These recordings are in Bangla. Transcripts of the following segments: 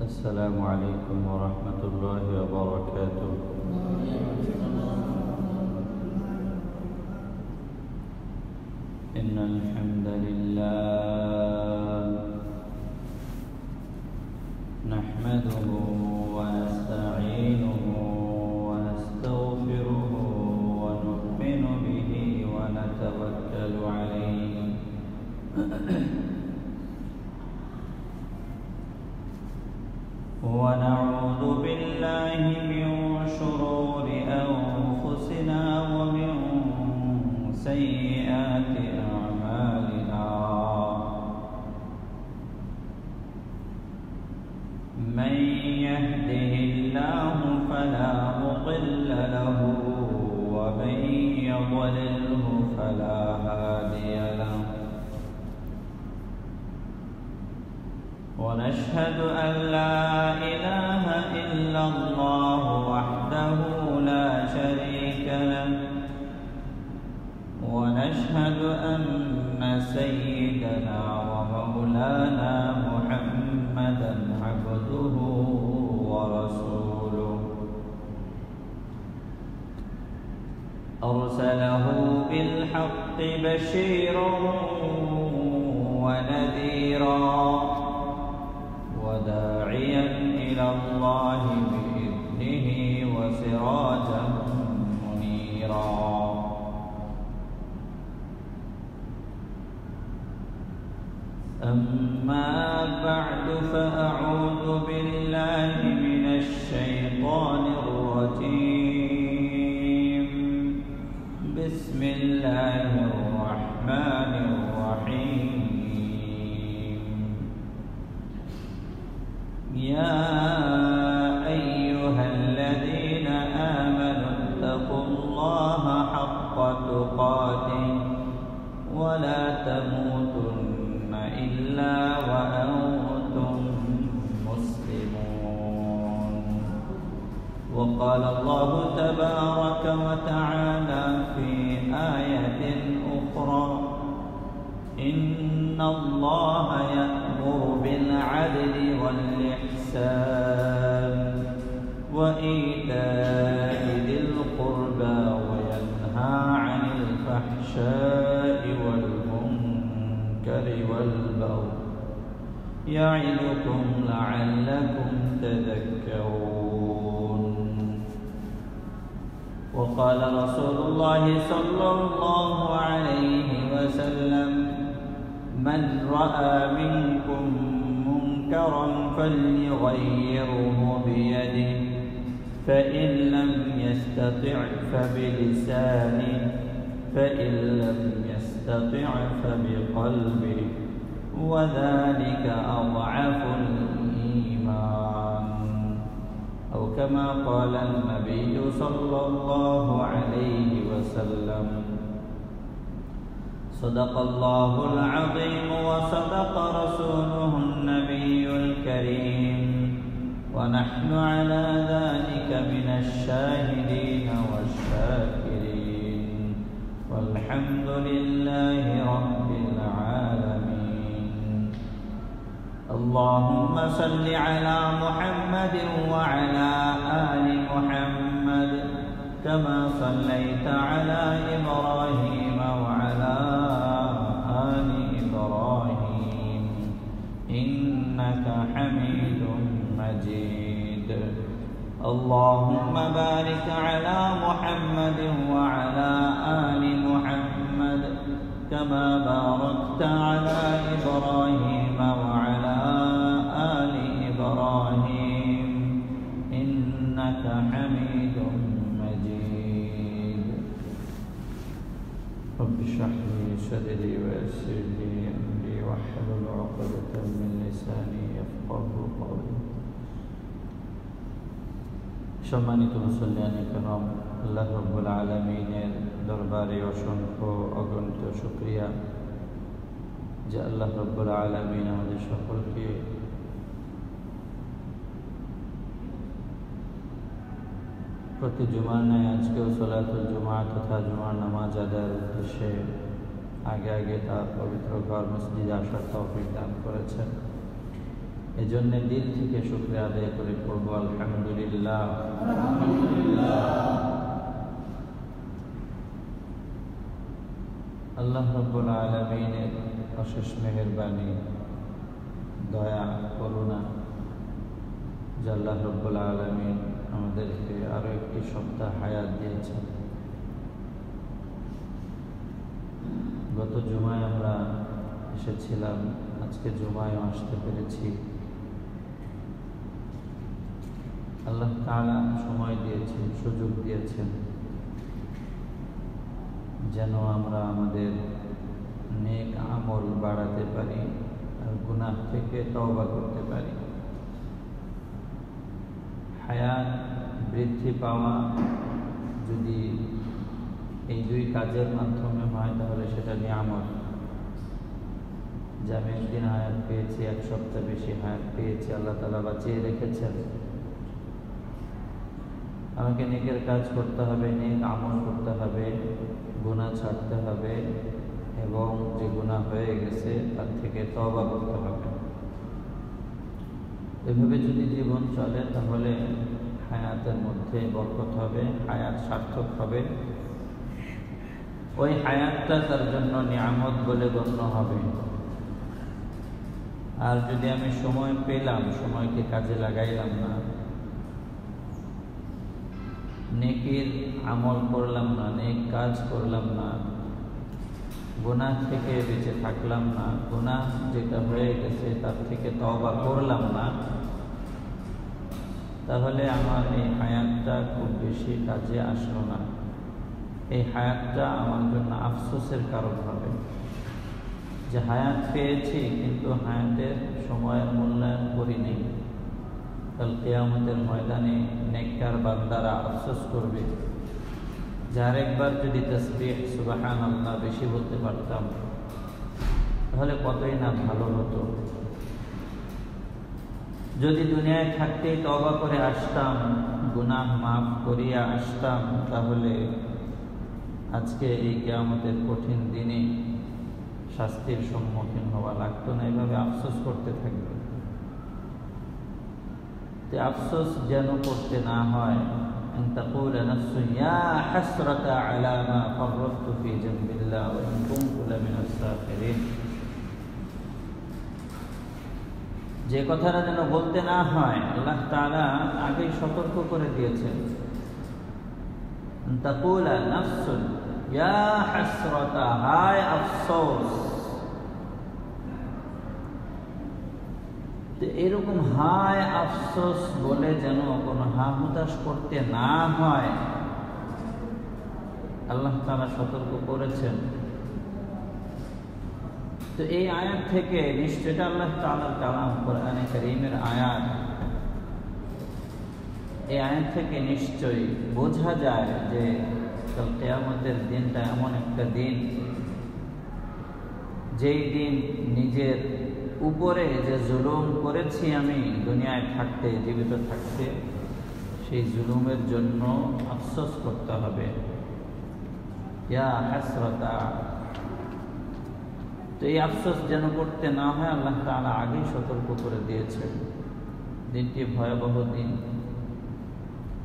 السلام عليكم ورحمة الله وبركاته. إن الحمد لله نحمده ونستعينه ونستغفره ونؤمن به ونتوكل عليه ونعوذ بالله من شرور أنفسنا ومن سيئات أعمالنا. من يهده الله فلا مضل له ومن يضلله فلا هادي له. ونشهد أن لا إله إلا الله وحده لا شريك له. ونشهد أن سيدنا ومولانا محمدا عبده ورسوله أرسله بالحق بشيرا ونذيرا وداعيا إلى الله بإذنه وسراجا منيرا. أما بعد فأعوذ بالله من الشيطان الرجيم. بسم الله الرحمن الرحيم. يا أيها الذين آمنوا اتقوا الله حق تقاته ولا تموتن إلا وأنتم مسلمون. وقال الله تبارك وتعالى في آية أخرى: إن الله يأمر بالعدل والإحسان وإيتاء ذي القربى وينهى عن الفحشاء والمنكر والبغي يعظكم لعلكم تذكرون. وقال رسول الله صلى الله عليه وسلم: من رأى منكم منكرا فليغيره بيده فإن لم يستطع فبلسانه فإن لم يستطع فبقلبه وذلك أضعف الإيمان، أو كما قال النبي صلى الله عليه وسلم. صدق الله العظيم وصدق رسوله النبي الكريم، ونحن على ذلك من الشاهدين والشاكرين، والحمد لله رب العالمين. اللهم صل على محمد وعلى آل محمد كما صليت على إبراهيم وعلى آل إبراهيم إنك حميد مجيد. اللهم بارك على محمد وعلى آل محمد كما باركت على إبراهيم وعلى آل إبراهيم إنك حميد مجيد. رب اشرح لي صدري ويسر لي أمري واحلل عقدة من لساني يفقهوا قولي. সম্মানিত মুসল্লিয়ান কিরাম, আল্লাহ রাব্বুল আলামিনের দরবারে অসংখ্য অগণিত শুকরিয়া যে আল্লাহ রাব্বুল আলামিন আমাদের সকলকে প্রতি জুমার ন্যায় আজকেও সালাতুল জুমা তথা জুমার নামাজ আদায়ের উদ্দেশ্যে আগে আগে তার পবিত্র ঘর মসজিদে আসার তৌফিক দান করেছেন। এজন্য দিল থেকে শুকরিয়া আদায় করে পড়ব আলহামদুলিল্লাহ। আল্লাহ রাব্বুল আলামিনের অশেষ মেহেরবানি, দয়া, করুণা যে আল্লাহ রাব্বুল আলামিন আমাদেরকে আরো একটি সপ্তাহ হায়াত দিয়েছেন। গত জুমায় আমরা এসেছিলাম, আজকে জুমায় আসতে পেরেছি। আল্লাহ তাআলা সময় দিয়েছেন, সুযোগ দিয়েছেন যেন আমরা আমাদের নেক আমল বাড়াতে পারি আর গুনাহ থেকে তওবা করতে পারি। হায়াত বৃদ্ধি পাওয়া যদি এই দুই কাজের মাধ্যমে হয় তাহলে সেটা নিয়ামত। যে আমি একদিন হায়াত পেয়েছি, এক সপ্তাহ বেশি হায়াত পেয়েছি, আল্লাহ তাআলা বাঁচিয়ে রেখেছেন। আমাকে নেকের কাজ করতে হবে, নেক আমল করতে হবে, গুনাহ ছাড়তে হবে এবং যে গুনাহ হয়ে গেছে তার থেকে তওবা করতে হবে। এভাবে যদি জীবন চলে তাহলে হায়াতের মধ্যে বরকত হবে, হায়াত সার্থক হবে, ওই হায়াতটা তার জন্য নিয়ামত বলে গণ্য হবে। আর যদি আমি সময় পেলাম, সময়কে কাজে লাগাইলাম না, নেকির আমল করলাম না, নেক কাজ করলাম না, গুনাহ থেকে বেঁচে থাকলাম না, গুনাহ যেটা হয়ে গেছে তার থেকে তওবা করলাম না, তাহলে আমার এই হায়াতটা খুব বেশি কাজে আসলো না। এই হায়াতটা আমার জন্য আফসোসের কারণ হবে যে হায়াত পেয়েছি কিন্তু হায়াতের সময়ের মূল্যায়ন করিনি। কাল কিয়ামতের ময়দানে নেককার বান্দারা আফসোস করবে যে আরেকবার যদি তাসবিহ সুবহানাল্লাহ বেশি বলতে পারতাম তাহলে কতই না ভালো হতো। যদি দুনিয়ায় থাকতেই তওবা করে আসতাম, গুনাহ মাফ করিয়া আসতাম, তাহলে আজকে এই কিয়ামতের কঠিন দিনে শাস্তির সম্মুখীন হওয়া লাগতো না। এইভাবে আফসোস করতে থাকবে। তে আফসোস যেন করতে না হয়। আন তাকুলা নাফসু ইয়া হাসরাতা আলা মা ফাররাতু ফি জামবিল্লাহ ওয়া ইন কুনতু লামিনাস সাখিরিন। যে কথাটা যেন বলতে না হয়, আল্লাহ তাআলা আগেই সতর্ক করে দিয়েছেন। আন তাকুলা নাফসু ইয়া হাসরাতা, হায় আফসোস। তো এরকম হায় আফসোস বলে যেন কোনো হাহুতাশ করতে না হয়, আল্লাহ তাআলা সতর্ক করেছেন। তো এই আয়াত থেকে নিশ্চয়ই আল্লাহ তাআলার কালাম, কোরআনে কারীমের আয়াত, এই আয়াত থেকে নিশ্চয়ই বোঝা যায় যে কাল কিয়ামতের দিনটা এমন একটা দিন, যেই দিন নিজের উপরে যে জুলুম করেছি আমি দুনিয়ায় থাকতে, জীবিত থাকতে, সেই জুলুমের জন্য আফসোস করতে হবে। ইয়া হাসরাতা। তো এই আফসোস যেন করতে না হয় আল্লাহ তাআলা আগেই সতর্ক করে দিয়েছেন। দিনটি ভয়াবহ দিন,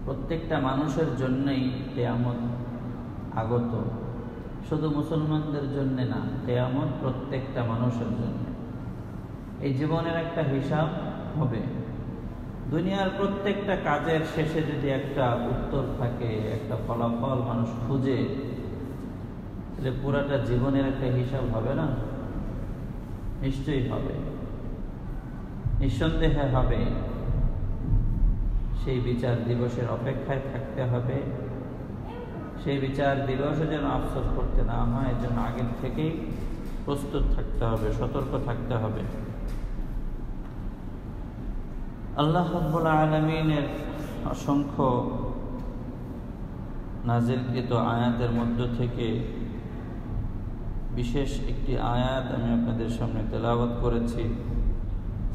প্রত্যেকটা মানুষের জন্যই কিয়ামত আগত, শুধু মুসলমানদের জন্য না, কিয়ামত প্রত্যেকটা মানুষের জন্য। এই জীবনের একটা হিসাব হবে। দুনিয়ার প্রত্যেকটা কাজের শেষে যদি একটা উত্তর থাকে, একটা ফলাফল মানুষ খুঁজে, তাহলে পুরাটা জীবনের একটা হিসাব হবে না? নিশ্চয়ই হবে, নিঃসন্দেহে হবে। সেই বিচার দিবসের অপেক্ষায় থাকতে হবে। সেই বিচার দিবসে যেন আফসোস করতে না হয়, এর জন্য আগের থেকেই প্রস্তুত থাকতে হবে, সতর্ক থাকতে হবে। আল্লাহ রাব্বুল আলামিনের অসংখ্য নাজিলকৃত আয়াতের মধ্য থেকে বিশেষ একটি আয়াত আমি আপনাদের সামনে তেলাওয়াত করেছি।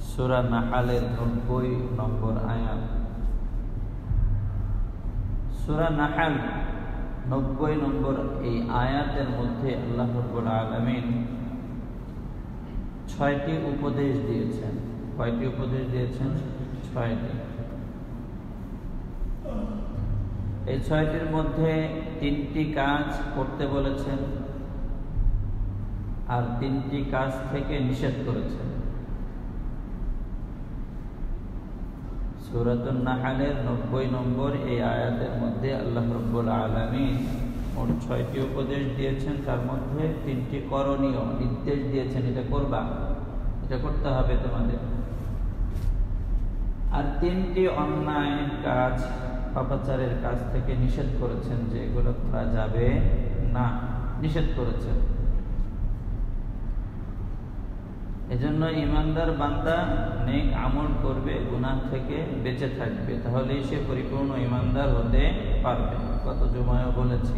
সূরা নাহালের 90 নম্বর আয়াত। সূরা নাহাল 90 নম্বর এই আয়াতের মধ্যে আল্লাহ রাব্বুল আলামিন 6টি উপদেশ দিয়েছেন। কয়টি উপদেশ দিয়েছেন? 6টি। এই 6টির মধ্যে 3টি কাজ করতে বলেছেন আর 3টি কাজ থেকে নিষেধ করেছেন। সূরাতুন নাহলের 90 নম্বর এই আয়াতের মধ্যে আল্লাহ রাব্বুল আলামিন মোট 6টি উপদেশ দিয়েছেন, তার মধ্যে 3টি করণীয় নির্দেশ দিয়েছেন, এটা করবা, এটা করতে হবে তোমাদের। আর 3টি অন্যায় কাজ, পাপাচারের কাজ থেকে নিষেধ করেছেন, যে এগুলো করা যাবে না, নিষেধ করেছেন। এজন্য ঈমানদার বান্দা নেক আমল করবে, গুনাহ থেকে বেঁচে থাকবে, তাহলেই সে পরিপূর্ণ ঈমানদার হতে পারবে। কত জুমায়ও বলেছি।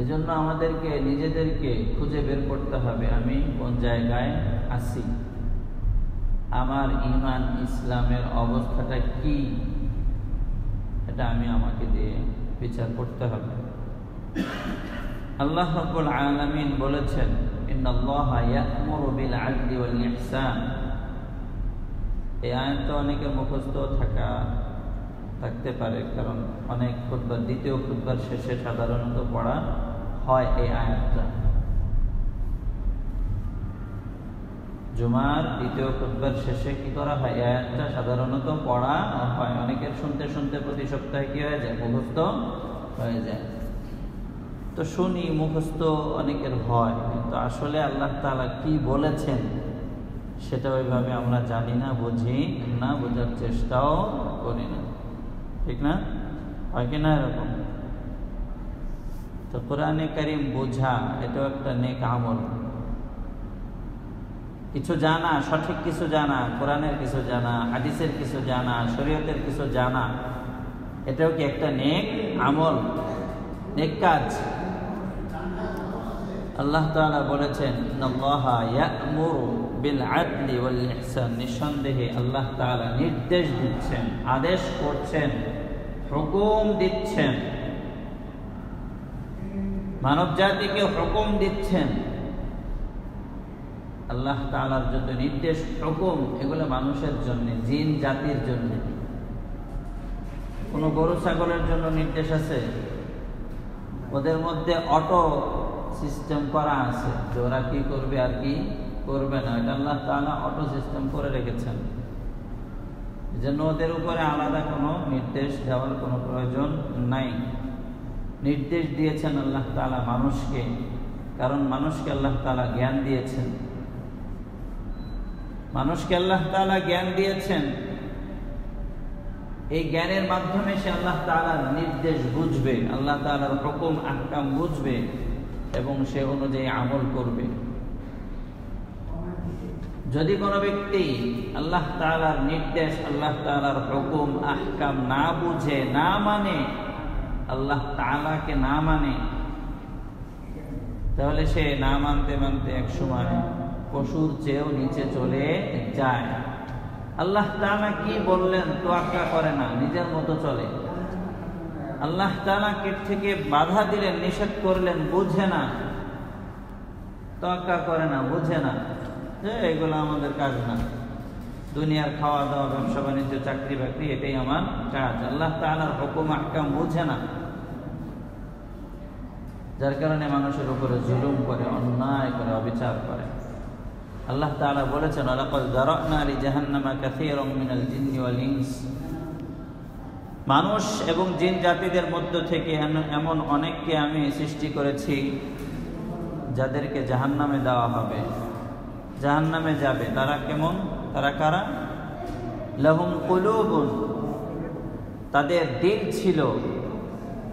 এজন্য আমাদেরকে নিজেদেরকে খুঁজে বের করতে হবে, আমি কোন জায়গায় আছি, আমার ঈমান ইসলামের অবস্থাটা কি, এটা আমি আমাকে দিয়ে বিচার করতে হবে। আল্লাহ রাব্বুল আলামিন বলেছেন, ইন্নাল্লাহা ইয়া'মুরু বিল আদলি ওয়াল ইহসান। এই আয়াত অনেকে মুখস্থ থাকতে পারে, কারণ অনেক খুতবা, দ্বিতীয় খুতবার শেষে সাধারণত পড়া হয় এই আয়াতটা। জুমার দ্বিতীয় খুতবার শেষে কি করা হয়? এই আয়াতটা সাধারণত পড়া হয়। অনেকের শুনতে শুনতে প্রতি সপ্তাহে কি হয়ে যায়? মুখস্থ হয়ে যায়। তো শুনি, মুখস্থ অনেকের হয়, কিন্তু আসলে আল্লাহ তাআলা কি বলেছেন সেটা ওইভাবে আমরা জানি না, বুঝি না, বোঝার চেষ্টাও করি না, ঠিক না? হয় কি না এরকম? তো কোরআনে কারীম বোঝা এটাও একটা নেক আমল। কিছু জানা, সঠিক কিছু জানা, কোরআনের কিছু জানা, হাদিসের কিছু জানা, শরীয়তের কিছু জানা, এটাও কি একটা নেক আমল, নেক কাজ। আল্লাহ তাআলা বলেছেন, ইন্নাল্লাহা ইয়া'মুরু বিল আদলি ওয়াল ইহসান। নিঃসন্দেহে আল্লাহ তাআলা নির্দেশ দিচ্ছেন, আদেশ করছেন, হুকুম দিচ্ছেন, মানব জাতিকে হুকুম দিচ্ছেন। আল্লাহ তাআলার যত নির্দেশ, হুকুম, এগুলো মানুষের জন্য, জিন জাতির জন্য। কোন গরু ছাগলের জন্য নির্দেশ আছে? ওদের মধ্যে অটো সিস্টেম করা আছে যে ওরা কি করবে আর কি করবে না, এটা আল্লাহ তাআলা অটো সিস্টেম করে রেখেছেন। এজন্য ওদের উপরে আলাদা কোনো নির্দেশ দেওয়ার কোনো প্রয়োজন নাই। নির্দেশ দিয়েছেন আল্লাহ তাআলা মানুষকে, কারণ মানুষকে আল্লাহ তাআলা জ্ঞান দিয়েছেন। মানুষকে আল্লাহ তাআলা জ্ঞান দিয়েছেন, এই জ্ঞানের মাধ্যমে সে আল্লাহ তাআলার নির্দেশ বুঝবে, আল্লাহ তাআলার হুকুম আহকাম বুঝবে এবং সে অনুযায়ী আমল করবে। যদি কোনো ব্যক্তি আল্লাহ তাআলার নির্দেশ, আল্লাহ তাআলার হুকুম আহকাম না বুঝে, না মানে, আল্লাহ তাআলাকে না মানে, তাহলে সে না মানতে মানতে এক সময় পশুর চেয়েও নিচে চলে যায়। আল্লাহ তাআলা কি বললেন তোয়াক্কা করে না, নিজের মতো চলে। আল্লাহ তাআলা কে থেকে বাধা দিলেন, নিষেধ করলেন, বুঝে না, তোয়াক্কা করে না, বুঝে না যে এগুলো আমাদের কাজ না, দুনিয়ার খাওয়া দাওয়া, ব্যবসা বাণিজ্য, চাকরি বাকরি, এটাই আমার কাজ। আল্লাহ তাআলার হুকুম আহকাম বুঝে না, যার কারণে মানুষের উপরে জুলুম করে, অন্যায় করে, অবিচার করে। আল্লাহ তাআলা বলেছেন, ওয়ালাকাদ যারা'না লিজাহান্নামা কাসীরাম মিনাল জিন্নি ওয়াল ইনস। মানুষ এবং জিন জাতিদের মধ্য থেকে এমন অনেককে আমি সৃষ্টি করেছি যাদেরকে জাহান্নামে দেওয়া হবে, জাহান্নামে যাবে। তারা কেমন? তারা কারা? লাহুম কুলুবুন, তাদের দিল ছিল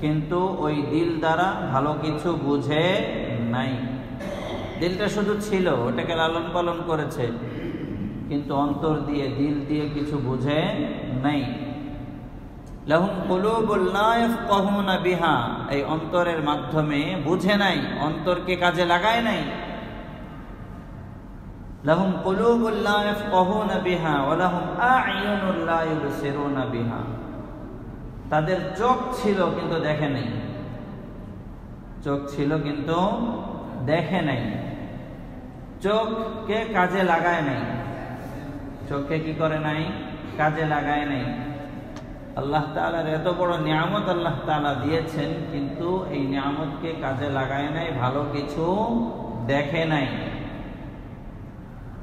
কিন্তু ওই দিল দ্বারা ভালো কিছু বুঝে নাই। দিলটা শুধু ছিল, ওটাকে লালন পালন করেছে, কিন্তু অন্তর দিয়ে, দিল দিয়ে কিছু বুঝে নাই। লাহুম কুলুবুল লা ইয়াফকাহুনা বিহা, এই অন্তরের মাধ্যমে বুঝে নাই, অন্তরকে কাজে লাগায় নাই। লাহুম কুলুবুল লা ইয়াফকাহুনা বিহা ওয়া লাহুম আ'য়ুনুল লা ইউবসিরুনা বিহা, তাদের চোখ ছিল কিন্তু দেখে নাই, চোখ ছিল কিন্তু দেখে নাই। চোখকে কাজে লাগায় নাই, চোখকে কি করে নাই? কাজে লাগায় নাই। আল্লাহ তাআলার এত বড় নিয়ামত আল্লাহ তাআলা দিয়েছেন, কিন্তু এই নিয়ামতকে কাজে লাগায় নাই, ভালো কিছু দেখে নাই।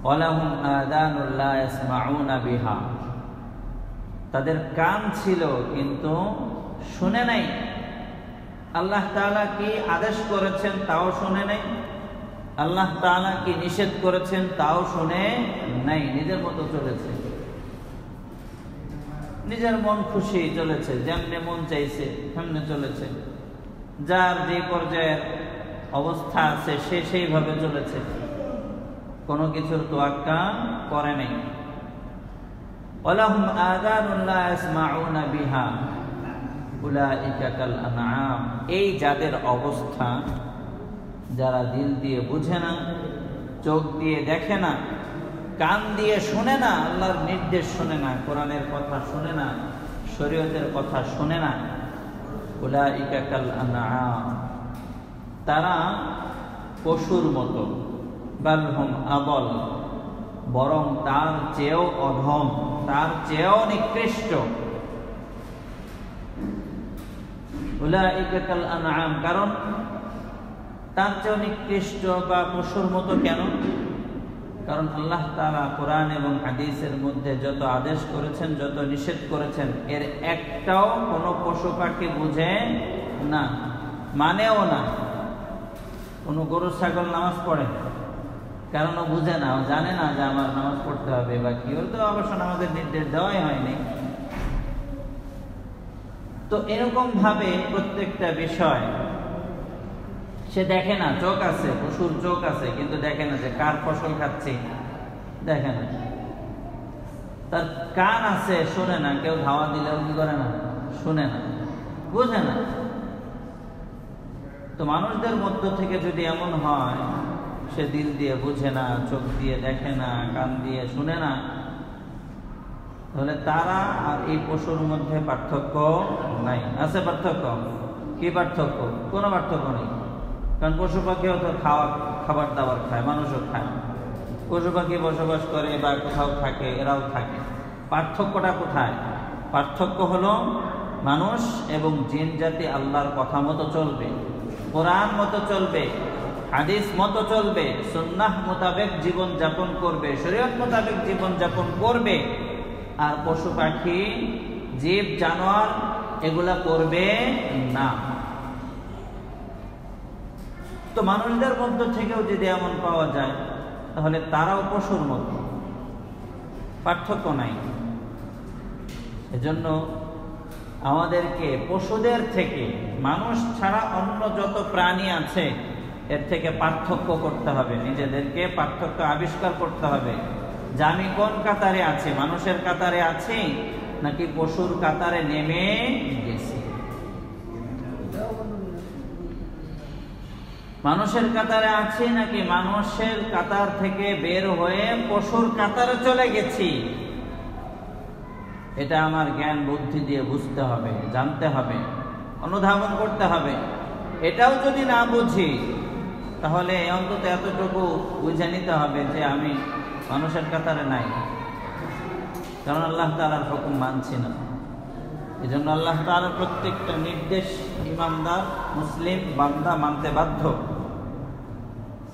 ওয়ালাহুম আযানুল লা ইয়াসমাউনা বিহা, তাদের কান ছিল কিন্তু শুনে নাই। আল্লাহ তাআলা কি আদেশ করেছেন তাও শুনে নাই, আল্লাহ তাআলা কি নিষেধ করেছেন তাও শুনে নাই, নিজের মতো চলেছে, নিজের মন খুশি চলেছে, যেমনে মন চাইছে তেমনে চলেছে, যার যে পর্যায়ের অবস্থা আছে সে সেইভাবে চলেছে, কোনো কিছুর তোয়াক্কা করে নাই। ওয়ালাহুম আযানুন লা ইয়াসমাউনা বিহা উলাইকা কাল আনআম, এই যাদের অবস্থা, যারা দিল দিয়ে বুঝে না, চোখ দিয়ে দেখে না, কান দিয়ে শুনে না, আল্লাহর নির্দেশ শুনে না, কোরআনের কথা শুনে না, শরীয়তের কথা শুনে না, উলাইকা কাল আনআম, তারা পশুর মতো, বাল হুম আদল, বরং তার চেয়েও অধম, তার চেয়েও নিকৃষ্ট। উলাইকা কাল আনআম, কারণ তার চেয়েও নিকৃষ্ট বা পশুর মতো কেন? কারণ আল্লাহ তাআলা কোরআন এবং হাদিসের মধ্যে যত আদেশ করেছেন, যত নিষেধ করেছেন, এর একটাও কোনো পশু পাখি বুঝে না, মানেও না। কোনো গরু ছাগল নামাজ পড়ে, কারণ ও বুঝে না, ও জানে না যে আমার নামাজ পড়তে হবে বা কি, ওর তো অবশ্য আমাদের নির্দেশ দেওয়াই হয়নি। তো এরকম ভাবে প্রত্যেকটা বিষয় সে দেখে না, চোখ আছে, পশুর চোখ আছে, কিন্তু দেখে না যে কার ফসল খাচ্ছে, দেখে না। তার কান আছে, শুনে না, কেউ ধাওয়া দিলেও কি করে না, শুনে না, বুঝে না। তো মানুষদের মধ্য থেকে যদি এমন হয়, সে দিল দিয়ে বুঝে না, চোখ দিয়ে দেখে না, কান দিয়ে শুনে না, তাহলে তারা আর এই পশুর মধ্যে পার্থক্য নাই। আছে পার্থক্য? কি পার্থক্য? কোনো পার্থক্য নেই। কারণ পশু পাখিও তো খাবার দাবার খায়, মানুষও খায়, পশু পাখি বসবাস করে বা কোথাও থাকে, এরাও থাকে। পার্থক্যটা কোথায়? পার্থক্য হলো মানুষ এবং জিন জাতি আল্লাহর কথা মতো চলবে, কোরআন মতো চলবে, হাদিস মতো চলবে, সুন্নাহ মোতাবেক জীবন যাপন করবে, শরীয়ত মোতাবেক জীবন যাপন করবে। আর পশু পাখি, জীব জানোয়ার এগুলা করবে না। তো মানুষদের মধ্য থেকেও যদি এমন পাওয়া যায়, তাহলে তারাও পশুর মতো, পার্থক্য নাই। এজন্য আমাদেরকে পশুদের থেকে, মানুষ ছাড়া অন্য যত প্রাণী আছে এর থেকে পার্থক্য করতে হবে, নিজেদেরকে পার্থক্য আবিষ্কার করতে হবে যে আমি কোন কাতারে আছি, মানুষের কাতারে আছি নাকি পশুর কাতারে নেমে গেছি। মানুষের কাতারে আছি নাকি মানুষের কাতার থেকে বের হয়ে পশুর কাতারে চলে গেছি, এটা আমার জ্ঞান বুদ্ধি দিয়ে বুঝতে হবে, জানতে হবে, অনুধাবন করতে হবে। এটাও যদি না বুঝি, তাহলে অন্তত এতটুকু বুঝে নিতে হবে যে আমি মানুষের কাতারে নাই, কারণ আল্লাহ তাআলার হুকুম মানছি না। এই জন্য আল্লাহ তাআলার প্রত্যেকটা নির্দেশ ইমানদার মুসলিম বান্দা মানতে বাধ্য।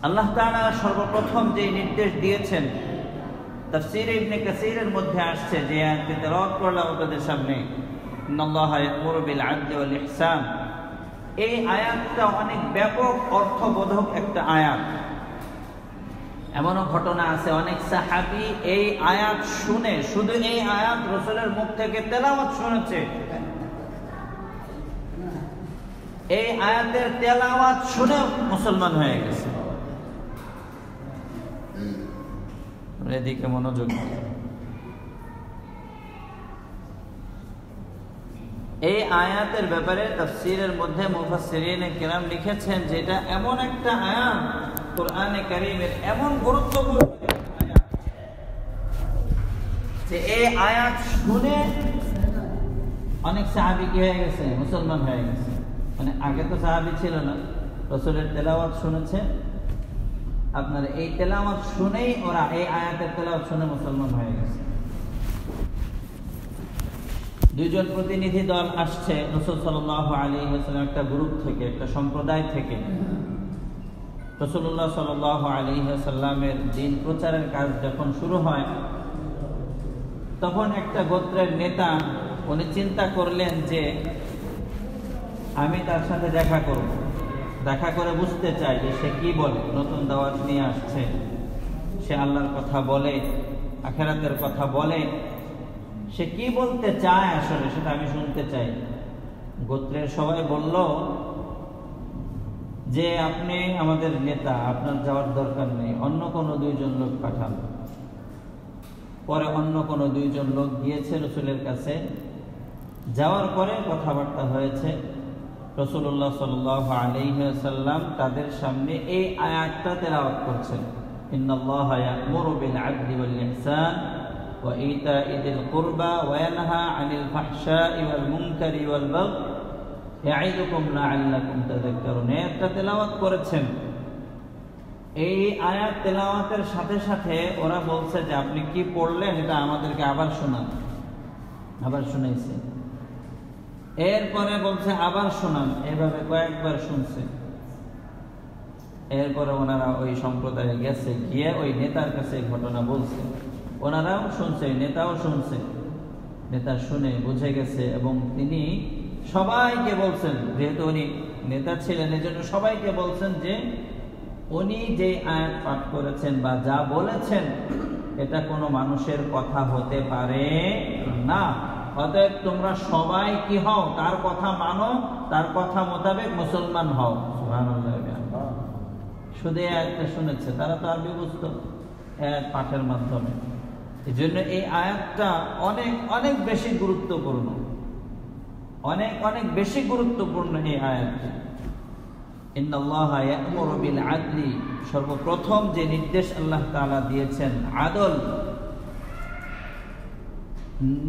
আল্লাহ তাআলা সর্বপ্রথম যে নির্দেশ দিয়েছেন, তাফসীর ইবনে কাসীরের মধ্যে আসছে, যে আয়াতটি তেলাওয়াত করলাম আপনাদের সামনে, ইন্নাল্লাহা ইয়া'মুরু বিল আদলি ওয়াল ইহসান। এই আয়াতটা অনেক ব্যাপক অর্থবোধক একটা আয়াত। এমনও ঘটনা আছে, অনেক সাহাবী এই আয়াত শুনে, শুধু এই আয়াত রাসূলের মুখ থেকে তেলাওয়াত শুনেছে, এই আয়াতের তেলাওয়াত শুনে মুসলমান হয়ে গেছে। এদিকে মনোযোগ। এই আয়াতের ব্যাপারে তাফসীরের মধ্যে মুফাসসিরিনে কিরাম লিখেছেন যে এটা এমন একটা আয়াত, কোরআনে কারীমের এমন গুরুত্বপূর্ণ আয়াত যে এই আয়াত শুনে অনেক সাহাবী কি হয়ে গেছে, মুসলমান হয়ে গেছে। মানে আগে তো সাহাবী ছিল না, রাসূলের তেলাওয়াত শুনেছে, আপনার এই তেলাওয়াত শুনেই ওরা এই আয়াতের তেলাওয়াত শুনে মুসলমান হয়ে গেছে। দুইজন প্রতিনিধি দল আসছে রাসূল সাল্লাল্লাহু আলাইহি ওয়াসাল্লাম একটা গ্রুপ থেকে, একটা সম্প্রদায় থেকে। রাসূলুল্লাহ সাল্লাল্লাহু আলাইহি ওয়াসাল্লামের দ্বীন প্রচারের কাজ যখন শুরু হয়, তখন একটা গোত্রের নেতা উনি চিন্তা করলেন যে আমি তার সাথে দেখা করব, দেখা করে বুঝতে চাই যে সে কি বলে। নতুন দাওয়াত নিয়ে আসছে, সে আল্লাহর কথা বলে, আখিরাতের কথা বলে, সে কি বলতে চায় আসলে সেটা আমি শুনতে চাই। গোত্রের সবাই বলল যে আপনি আমাদের নেতা, আপনার যাওয়ার দরকার নেই, অন্য কোনো দুইজন লোক পাঠান। পরে অন্য কোনো দুইজন লোক গিয়েছে রাসূলের কাছে। যাওয়ার পরে কথাবার্তা হয়েছে। রাসূলুল্লাহ সাল্লাল্লাহু আলাইহি ওয়াসাল্লাম তাদের সামনে এই আয়াতটা তেলাওয়াত করছেন, ইন্নাল্লাহা ইয়া'মুরু বিল 'আদলি ওয়াল ইহসান ওয়া ইতা'i যিল কুরবা ওয়া ইয়ানহা 'আনিল ফাহশা'i ওয়াল মুনকারি ওয়াল বাগই ইয়া'iদুকুম লা'আল্লাকুম তাযাক্কারুন। এটা তেলাওয়াত করেছেন। এই আয়াত তেলাওয়াতের সাথে সাথে ওরা বলছে যে আপনি কি পড়লেন এটা আমাদেরকে আবার শোনান। আবার শুনাইছে। এরপরে বলছে আবার শোনান। এভাবে কয়েকবার শুনছে। এরপরে ওনারা ওই সম্প্রদায়ে গেছে, গিয়ে ওই নেতার কাছে ঘটনা বলছে। ওনারাও শুনছে, নেতাও শুনছে। নেতা শুনে বুঝে গেছে এবং তিনি সবাইকে বলছেন, যেহেতু উনি নেতা ছিলেন এজন্য সবাইকে বলছেন যে উনি যে আয়াত পাঠ করেছেন বা যা বলেছেন এটা কোনো মানুষের কথা হতে পারে না। অতএব তোমরা সবাই কি হও, তার কথা মানো, তার কথা মোতাবেক মুসলমান হও। সুবহানাল্লাহ। শুধু আয়াতটা শুনেছে, তারা তো আরবি বুঝতো আয়াত পাঠের মাধ্যমে। এই জন্য এই আয়াতটা অনেক অনেক বেশি গুরুত্বপূর্ণ, অনেক অনেক বেশি গুরুত্বপূর্ণ এই আয়াতটা। ইন্নাল্লাহা ইয়া'মুরু বিল 'আদলি, সর্বপ্রথম যে নির্দেশ আল্লাহ তাআলা দিয়েছেন আদল।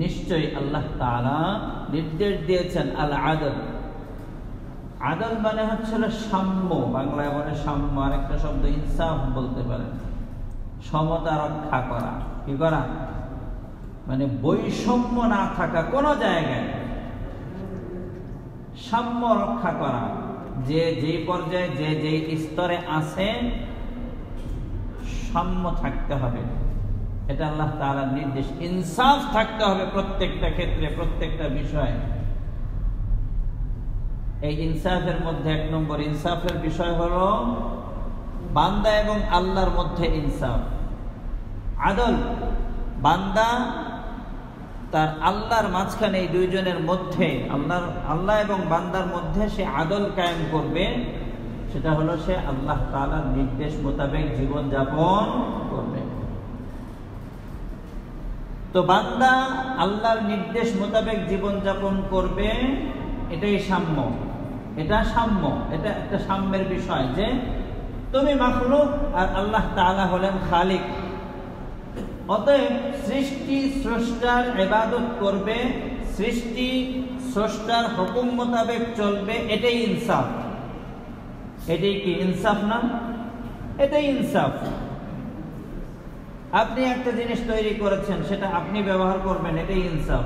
নিশ্চয়ই আল্লাহ তাআলা নির্দেশ দিয়েছেন আল আদল। আদল মানে হচ্ছে সাম্য, বাংলায় বলে সাম্য, আরেকটা শব্দ ইনসাফ বলতে পারেন। সমতা রক্ষা করা, কি করা মানে বৈষম্য না থাকা কোন জায়গায়, সাম্য রক্ষা করা। যে যেই পর্যায়ে যে যেই স্তরে আছে সাম্য থাকতে হবে, এটা আল্লাহ তাআলার নির্দেশ। ইনসাফ থাকতে হবে প্রত্যেকটা ক্ষেত্রে, প্রত্যেকটা বিষয়। এই ইনসাফের মধ্যে এক নম্বর ইনসাফের বিষয় হলো বান্দা এবং আল্লাহর মধ্যে ইনসাফ, আদল। বান্দা তার আল্লাহর মাঝখানে, এই দুইজনের মধ্যে, আল্লাহ এবং বান্দার মধ্যে সে আদল কায়েম করবে। সেটা হলো সে আল্লাহ তাআলার নির্দেশ মোতাবেক জীবন যাপন করবে। তো বান্দা আল্লাহর নির্দেশ মোতাবেক জীবন যাপন করবে, এটাই সাম্য। এটা সাম্য, এটা একটা সাম্যের বিষয় যে তুমি মাখলুক আর আল্লাহ তাআলা হলেন খালিক। অতএব সৃষ্টি স্রষ্টার ইবাদত করবে, সৃষ্টি স্রষ্টার হুকুম মোতাবেক চলবে, এটাই ইনসাফ। এটাই কি ইনসাফ না? এটাই ইনসাফ। আপনি একটা জিনিস তৈরি করেছেন, সেটা আপনি ব্যবহার করবেন, এটাই ইনসাফ।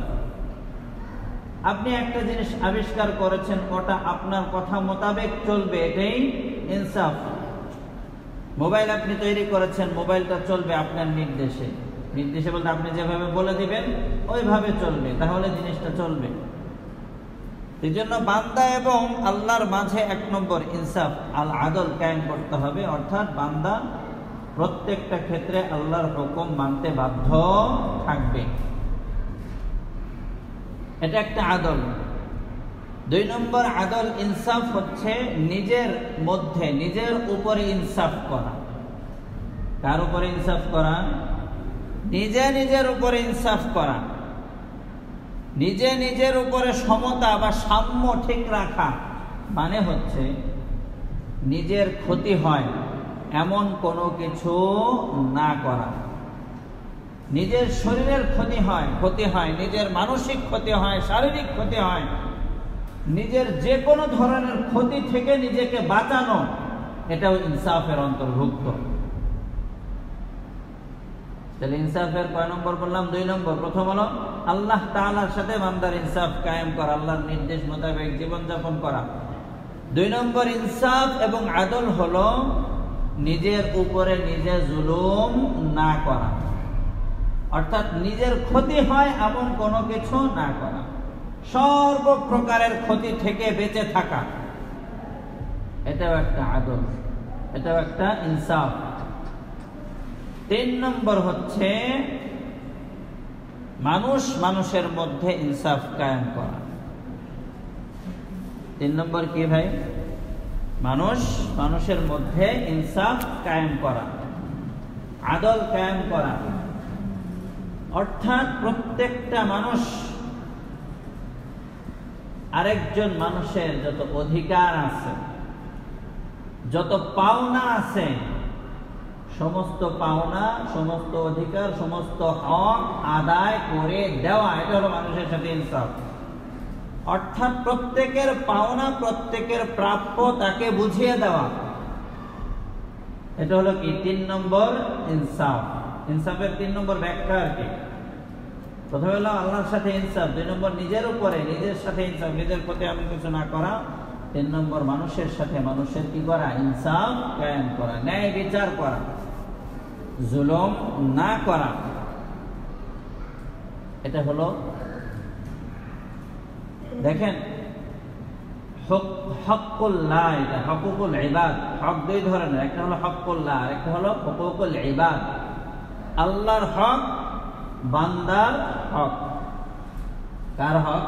আপনি একটা জিনিস আবিষ্কার করেছেন, ওটা আপনার কথা মোতাবেক চলবে, এটাই ইনসাফ। মোবাইল আপনি তৈরি করেছেন, মোবাইলটা চলবে আপনার নির্দেশে। নির্দেশে বলতে আপনি যেভাবে বলে দিবেন ওইভাবে চলবে, তাহলে জিনিসটা চলবে। এই জন্য বান্দা এবং আল্লাহর মাঝে এক নম্বর ইনসাফ, আল আদল কায়েম করতে হবে। অর্থাৎ বান্দা প্রত্যেকটা ক্ষেত্রে আল্লাহর হুকুম মানতে বাধ্য থাকবে, এটা একটা আদল। দুই নম্বর আদল ইনসাফ হচ্ছে নিজের মধ্যে, নিজের উপরে ইনসাফ করা। কার উপরে ইনসাফ করা? নিজে নিজের উপরে ইনসাফ করা, নিজে নিজের উপরে সমতা বা সাম্য ঠিক রাখা। মানে হচ্ছে নিজের ক্ষতি হয় এমন কোনো কিছু না করা। নিজের শরীরের ক্ষতি হয়, নিজের মানসিক ক্ষতি হয়, শারীরিক ক্ষতি হয়, নিজের যে কোনো ধরনের ক্ষতি থেকে নিজেকে বাঁচানো, এটাও ইনসাফের অন্তর্ভুক্ত। তাহলে ইনসাফের কয় নম্বর বললাম? 2 নম্বর। প্রথম হলো আল্লাহ তাআলার সাথে বান্দার ইনসাফ কায়েম করা, আল্লাহর নির্দেশ মোতাবেক জীবনযাপন করা। 2 নম্বর ইনসাফ এবং আদল হলো নিজের উপরে নিজে জুলুম না করা, অর্থাৎ নিজের ক্ষতি হয় এমন কোনো কিছু না করা, সর্বপ্রকারের ক্ষতি থেকে বেঁচে থাকা। এটাও একটা আদল, এটাও একটা ইনসাফ। 3 নম্বর হচ্ছে মানুষ মানুষের মধ্যে ইনসাফ কায়েম করা। 3 নম্বর কি ভাই? মানুষ মানুষের মধ্যে ইনসাফ কায়েম করা, আদল কায়েম করা। অর্থাৎ প্রত্যেকটা মানুষ আরেকজন মানুষের যত অধিকার আছে, যত পাওনা আছে, সমস্ত পাওনা, সমস্ত অধিকার, সমস্ত হক আদায় করে দেওয়া, এটা হলো মানুষের সাথে ইনসাফ। অর্থাৎ প্রত্যেকের পাওনা, প্রত্যেকের প্রাপ্য তাকে বুঝিয়ে দেওয়া, এটা হলো কি? 3 নম্বর ইনসাফ। ইনসাফের 3 নম্বর ব্যাখ্যা আর কি? প্রথমে হলো আল্লাহর সাথে ইনসাফ, 2 নম্বর নিজের উপরে নিজের সাথে ইনসাফ, নিজের প্রতি এমন কিছু না করা, 3 নম্বর মানুষের সাথে মানুষের কি করা? ইনসাফ কায়েম করা, ন্যায় বিচার করা, জুলুম না করা। এটা হলো, দেখেন, হকুল্লাহ, এটা হকুকুল ইবাদ। হক 2 ধরনের, একটা হলো হকুল্লাহ, একটা হলো হুকুকুল ইবাদ। আল্লাহর হক, বান্দার হক। কার হক?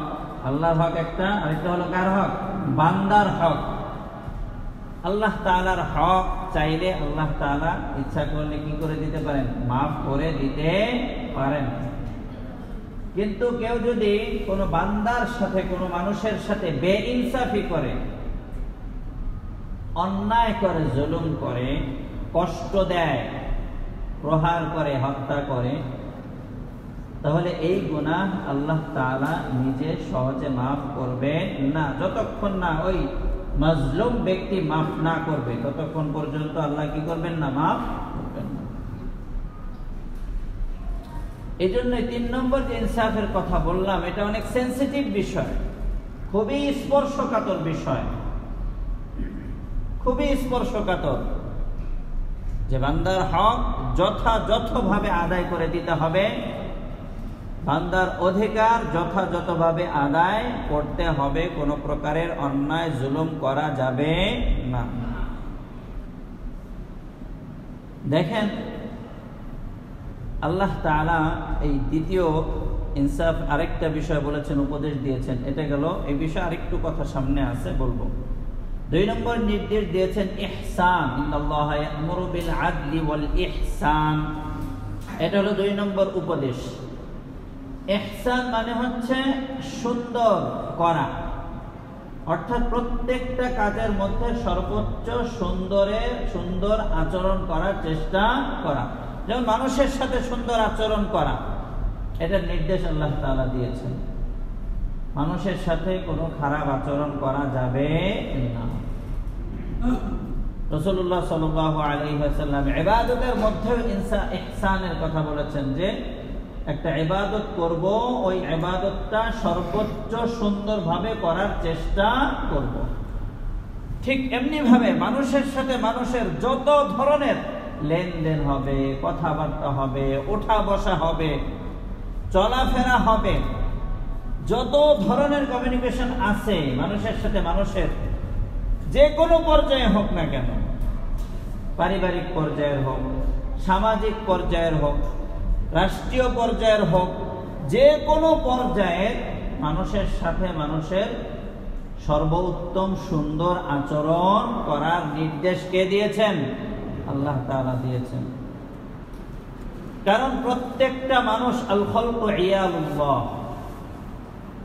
আল্লাহর হক একটা, আরেকটা হলো কার হক? বান্দার হক। আল্লাহ তাআলার হক চাইলে আল্লাহ তাআলা ইচ্ছা করলে কি করে দিতে পারেন? মাফ করে দিতে পারেন। কিন্তু কেউ যদি কোনো বান্দার সাথে, কোনো মানুষের সাথে বেইনসাফি করে, অন্যায় করে, জুলুম করে, কষ্ট দেয়, প্রহার করে, হত্যা করে, তাহলে এই গুনাহ আল্লাহ তাআলা নিজে সহজে মাফ করবেন না। যতক্ষণ না ওই মাজলুম ব্যক্তি মাফ না করবে, ততক্ষণ পর্যন্ত আল্লাহ কি করবেন না? মাফ করবেন না। এই জন্য 3 নম্বর যে ইনসাফের কথা বললাম, এটা অনেক সেনসিটিভ বিষয়, খুবই স্পর্শকাতর বিষয়, খুবই স্পর্শকাতর, যে বান্দার হক যথাযথভাবে আদায় করে দিতে হবে, বান্দার অধিকার যথাযথভাবে আদায় করতে হবে, কোনো প্রকারের অন্যায় জুলুম করা যাবে না। দেখেন, আল্লাহ তাআলা এই দ্বিতীয় ইনসাফ আরেকটা বিষয় বলেছেন, উপদেশ দিয়েছেন। এটা গেল, এই বিষয়ে আরেকটু কথা সামনে আছে, বলবো। 2 নম্বর নির্দেশ দিয়েছেন ইহসান, ইন্নাল্লাহা ইয়া'মুরু বিল আদলি ওয়াল ইহসান। এটা হলো 2 নম্বর উপদেশ। ইহসান মানে হচ্ছে সুন্দর করা, অর্থাৎ প্রত্যেকটা কাজের মধ্যে সর্বোচ্চ সুন্দর আচরণ করার চেষ্টা করা। যেমন মানুষের সাথে সুন্দর আচরণ করা, এটার নির্দেশ আল্লাহ তাআলা দিয়েছেন। মানুষের সাথে কোনো খারাপ আচরণ করা যাবে না। রাসূলুল্লাহ সাল্লাল্লাহু আলাইহি ওয়াসাল্লাম ইবাদতের মধ্যে ইহসানের কথা বলেছেন, যে একটা ইবাদত করব, ওই ইবাদতটা সর্বোচ্চ সুন্দরভাবে করার চেষ্টা করব। ঠিক এমনি ভাবে মানুষের সাথে মানুষের যত ধরনের লেনদেন হবে, কথাবার্তা হবে, ওঠা বসা হবে, চলাফেরা হবে, যত ধরনের কমিউনিকেশন আছে মানুষের সাথে মানুষের, যে কোনো পর্যায়ে হোক না কেন, পারিবারিক পর্যায়ের হোক, সামাজিক পর্যায়ের হোক, রাষ্ট্রীয় পর্যায়ের হোক, যে কোনো পর্যায়ের মানুষের সাথে মানুষের সর্বোত্তম সুন্দর আচরণ করার নির্দেশ কে দিয়েছেন? আল্লাহ তাআলা দিয়েছেন। কারণ প্রত্যেকটা মানুষ আল খালকু ইয়ালুল্লাহ,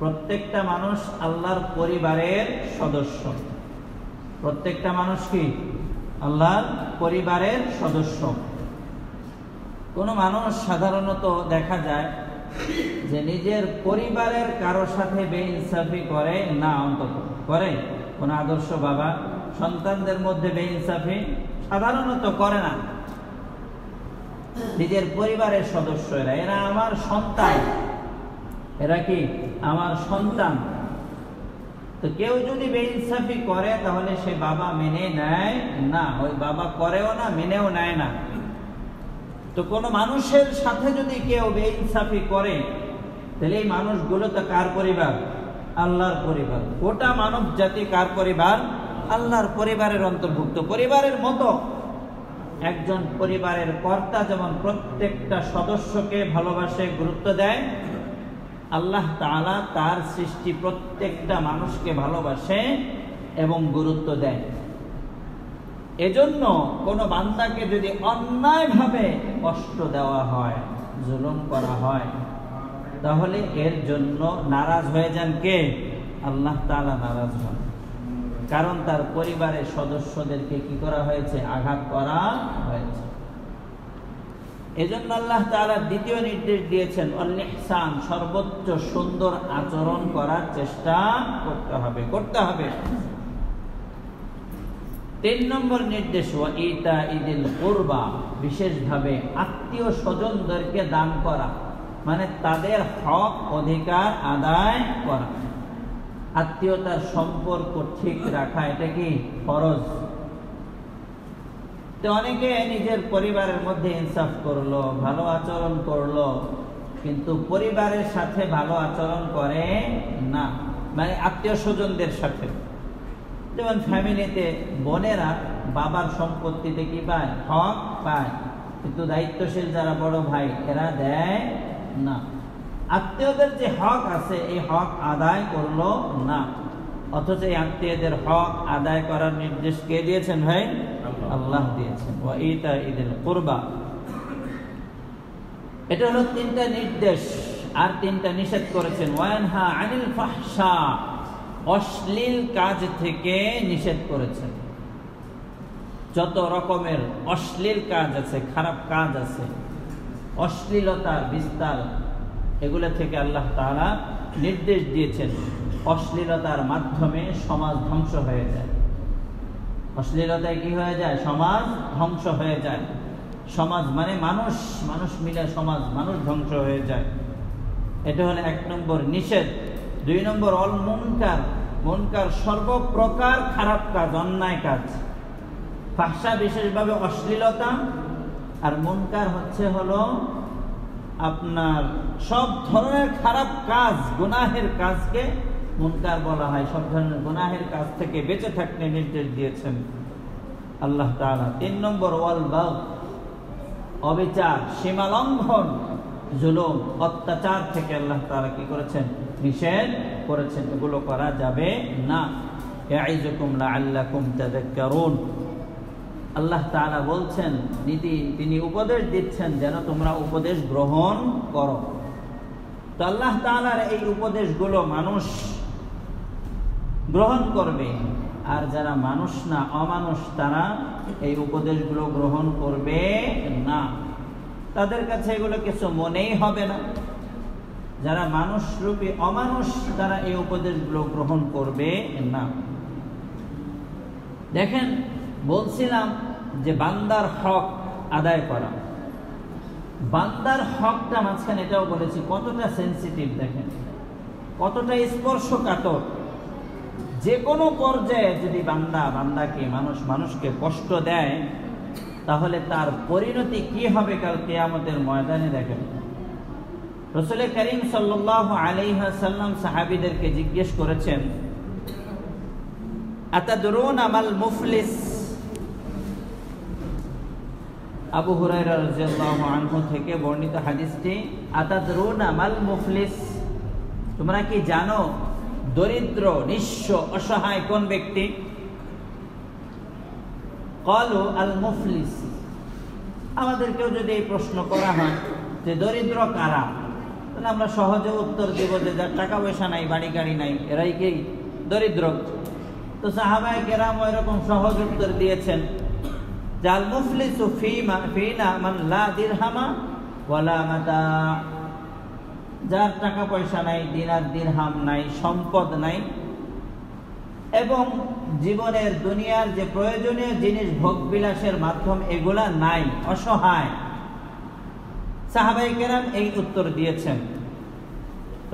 প্রত্যেকটা মানুষ আল্লাহর পরিবারের সদস্য। প্রত্যেকটা মানুষ কি? আল্লাহর পরিবারের সদস্য। কোন মানুষ সাধারণত দেখা যায় যে নিজের পরিবারের কারোর সাথে বেইনসাফি করে না, অন্তত করে। কোন আদর্শ বাবা সন্তানদের মধ্যে বেইনসাফি সাধারণত করে না। নিজের পরিবারের সদস্য, এরা আমার সন্তান, এরা কি আমার সন্তান। তো কেউ যদি বেইনসাফি করে তাহলে সে বাবা মেনে নেয় না, ওই বাবা করেও না, মেনেও নেয় না। তো কোনো মানুষের সাথে যদি কেউ বেইনসাফি করে তাহলে এই মানুষগুলো তো কার পরিবার? আল্লাহর পরিবার। গোটা মানব জাতি কার পরিবার? আল্লাহর পরিবারের অন্তর্ভুক্ত। পরিবারের মতো একজন পরিবারের কর্তা যেমন প্রত্যেকটা সদস্যকে ভালোবাসে, গুরুত্ব দেয়, আল্লাহ তাআলা তার সৃষ্টি প্রত্যেকটা মানুষকে ভালোবাসে এবং গুরুত্ব দেয়। এজন্য কোন বান্দাকে যদি অন্যায়ভাবে কষ্ট দেওয়া হয়, জুলুম করা হয়, তাহলে এর জন্য নারাজ হয়ে যান কে? আল্লাহ তাআলা নারাজ হন। কারণ তার পরিবারের সদস্যদেরকে কি করা হয়েছে? আঘাত করা হয়েছে। এজন্য আল্লাহ তাআলা দ্বিতীয় নির্দেশ দিয়েছেন, আল ইহসান, সর্বোচ্চ সুন্দর আচরণ করার চেষ্টা করতে হবে। 3 নম্বর নির্দেশ, ওয়া ইতাইদিল কুরবা, বিশেষভাবে আত্মীয় স্বজনদেরকে দান করা, মানে তাদের হক অধিকার আদায় করা। আত্মীয়তার সম্পর্ক ঠিক রাখা, এটা কি ফরজ। তো অনেকে নিজের পরিবারের মধ্যে ইনসাফ করলো, ভালো আচরণ করলো, কিন্তু পরিবারের সাথে ভালো আচরণ করে না, মানে আত্মীয় স্বজনদের সাথে। যেমন ফ্যামিলিতে বোনেরা বাবার সম্পত্তিতে কি পায়? হক পায়, কিন্তু দায়িত্বশীল যারা বড় ভাই এরা দেয় না। আত্মীয়দের যে হক আছে এই হক আদায় করলো না, অথচ এই আত্মীয়দের হক আদায় করার নির্দেশ কে দিয়েছেন ভাই? আল্লাহ দিয়েছেন। ওয়া ইতাইদিল কুরবা, এটা হলো 3টা নির্দেশ। আর 3টা নিষেধ করেছেন। ওয়ানহা আনিল ফাহশা, অশ্লীল কাজ থেকে নিষেধ করেছেন। যত রকমের অশ্লীল কাজ আছে, খারাপ কাজ আছে, অশ্লীলতার বিস্তার, এগুলো থেকে আল্লাহ তাআলা নির্দেশ দিয়েছেন। অশ্লীলতার মাধ্যমে সমাজ ধ্বংস হয়ে যায়। অশ্লীলতায় কি হয়ে যায়? সমাজ ধ্বংস হয়ে যায়। সমাজ মানে মানুষ মিলে সমাজ, মানুষ ধ্বংস হয়ে যায়। এটা হলো 1 নম্বর নিষেধ। 2 নম্বর অল মুনকার, মুনকার সর্বপ্রকার খারাপ কাজ, অন্যায় কাজ। ফাহশা বিশেষভাবে অশ্লীলতা, আর মুনকার হলো আপনার সব ধরনের খারাপ কাজ, গুনাহের কাজকে মুনকার বলা হয়। সব ধরনের গুনাহের কাজ থেকে বেঁচে থাকতে নির্দেশ দিয়েছেন আল্লাহ তাআলা। 3 নম্বর ওয়াল বাগ, অবিচার, সীমা লঙ্ঘন, জুলুম, অত্যাচার থেকে আল্লাহ তাআলা কি করেছেন? নিষেধ করেছেন। এগুলো করা যাবে না। ইয়াইযুকুম লাআল্লাকুম তাযাক্কারুন, আল্লাহ তাআলা বলছেন, তিনি উপদেশ দিচ্ছেন যেন তোমরা উপদেশ গ্রহণ করো। তো আল্লাহ তাআলার এই উপদেশগুলো মানুষ গ্রহণ করবে, আর যারা মানুষ না, অমানুষ, তারা এই উপদেশগুলো গ্রহণ করবে না। তাদের কাছে এগুলো কিছু মনেই হবে না। যারা মানুষ রূপী অমানুষ, তারা এই উপদেশগুলো গ্রহণ করবে না। দেখেন, বলছিলাম যে বান্দার হক আদায় করা, বান্দার হকটা মাঝখানে এটাও বলেছি কতটা সেন্সিটিভ। দেখেন কতটা স্পর্শকাতর। যে কোনো পর্যায়ে যদি বান্দাকে, মানুষকে কষ্ট দেয়, তাহলে তার পরিণতি কি হবে কাল কিয়ামতের ময়দানে। দেখেন, রাসূল করিম সাল্লাল্লাহু আলাইহি ওয়াসাল্লাম সাহাবীদেরকে জিজ্ঞেস করেছেন, আতাদরুনা মাল মুফলিস। আবু হুরায়রা রাদিয়াল্লাহু আনহু থেকে বর্ণিত হাদিসটি, আতাদরুনা মাল মুফলিস, তোমরা কি জানো দরিদ্র, নিঃস্ব, অসহায় কোন ব্যক্তি? ক্বালু আল মুফলিস। আমাদেরকেও যদি এই প্রশ্ন করা হয় যে দরিদ্র কারা, তাহলে আমরা সহজে উত্তর দেব যে যার টাকা পয়সা নাই, বাড়ি গাড়ি নাই, এরাই কি দরিদ্র। তো সাহাবায়ে কেরাম এরকম সহজ উত্তর দিয়েছেন, জাল মুফলিসু ফিনা মান লা দিরহামা ওয়ালা মাতা, যার টাকা পয়সা নাই, দিনার দিরহাম নাই, সম্পদ নাই, এবং জীবনের দুনিয়ার যে প্রয়োজনীয় জিনিস ভোগ বিলাসের মাধ্যম এগুলা নাই, অসহায়, সাহাবায়ে কেরাম এই উত্তর দিয়েছেন।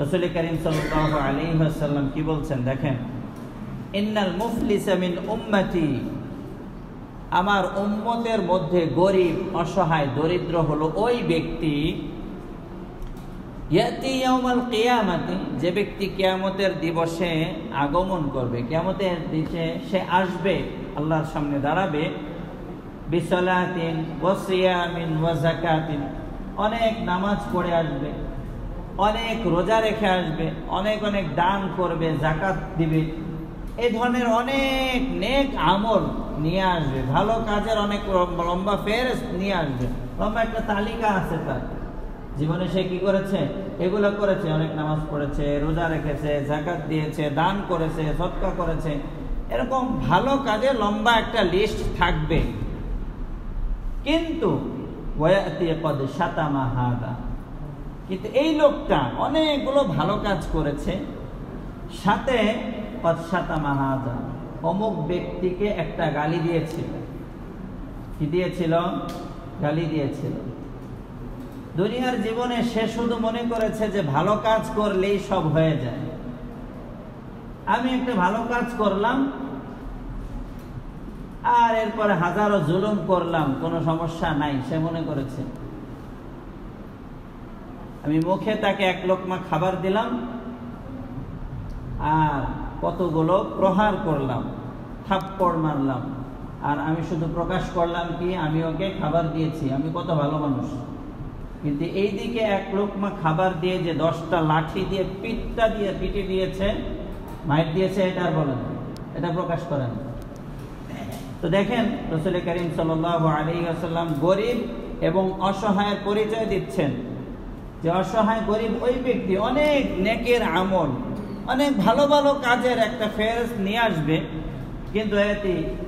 রাসূল করিম সাল্লাল্লাহু আলাইহি ওয়াসাল্লাম কি বলছেন দেখেন, ইন্নাল মুফলিসা মিন উম্মতি, আমার উম্মতের মধ্যে গরিব, অসহায়, দরিদ্র হলো ওই ব্যক্তি, ইয়াতি ইয়াউমাল কিয়ামাতি, যে ব্যক্তি কিয়ামতের দিবসে আগমন করবে, কিয়ামতের দিনে সে আসবে, আল্লাহর সামনে দাঁড়াবে, বিসালাতিন ওয়া সিয়ামিন ওয়া যাকাতিন, অনেক নামাজ পড়ে আসবে, অনেক রোজা রেখে আসবে, অনেক অনেক দান করবে, যাকাত দিবে, এই ধরনের অনেক নেক আমল নিয়ে আসবে, ভালো কাজের অনেক লম্বা ফেরেস নিয়ে আসবে, লম্বা একটা তালিকা আছে তার জীবনে, সে কি করেছে, এগুলো করেছে, অনেক নামাজ পড়েছে, রোজা রেখেছে, যাকাত দিয়েছে, দান করেছে, সদকা করেছে, এরকম ভালো কাজে লম্বা একটা লিস্ট থাকবে। কিন্তু ওয়ায়াতি কদ শাতামা হাদা, কিন্তু এই লোকটা অনেকগুলো ভালো কাজ করেছে, সাথে কদ শাতামা হাদা, অমুক ব্যক্তিকে একটা গালি দিয়েছিল। কি দিয়েছিল? গালি দিয়েছিল। দুনিয়ার জীবনে সে শুধু মনে করেছে যে ভালো কাজ করলেই সব হয়ে যায়, আমি একটা ভালো কাজ করলাম আর এরপরে হাজারো জুলুম করলাম, কোনো সমস্যা নাই, সে মনে করেছে। আমি মুখে তাকে এক লোকমা খাবার দিলাম আর কতগুলো প্রহার করলাম, থাপ্পড় মারলাম, আর আমি শুধু প্রকাশ করলাম কি আমি ওকে খাবার দিয়েছি, আমি কত ভালো মানুষ। কিন্তু এই দিকে এক লোকমা খাবার দিয়ে যে 10টা লাঠি দিয়ে পিটে দিয়েছে, মাইর দিয়েছে, এটা আর বলেন, এটা প্রকাশ করেন। তো দেখেন রাসূল করিম সাল্লাল্লাহু আলাইহি ওয়াসাল্লাম গরিব এবং অসহায়ের পরিচয় দিচ্ছেন, যে অসহায় গরিব ওই ব্যক্তি অনেক নেকের আমল, অনেক ভালো ভালো কাজের একটা ফেরেস নিয়ে আসবে, কিন্তু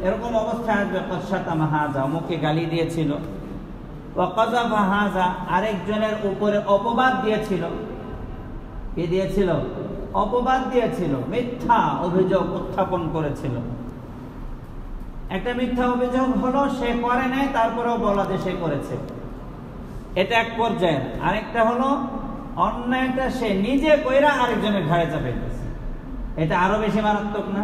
এরকম অবস্থা আসবে কদ শাতামা হাযা, মুখে গালি দিয়েছিল, ওয়া কাযাফা হাযা, আরেকজনের উপরে অপবাদ দিয়েছিল। কি দিয়েছিল? অপবাদ দিয়েছিল, মিথ্যা অভিযোগ উত্থাপন করেছিল। একটা মিথ্যা অভিযোগ হলো, সে করে নাই, তারপরেও বলা যে সে করেছে, এটা এক পর্যায়ের। আরেকটা হলো অন্যায়টা সে নিজে কইরা আরেকজনের ঘাড়ে চাপাইতেছে, এটা আরো বেশি মারাত্মক না?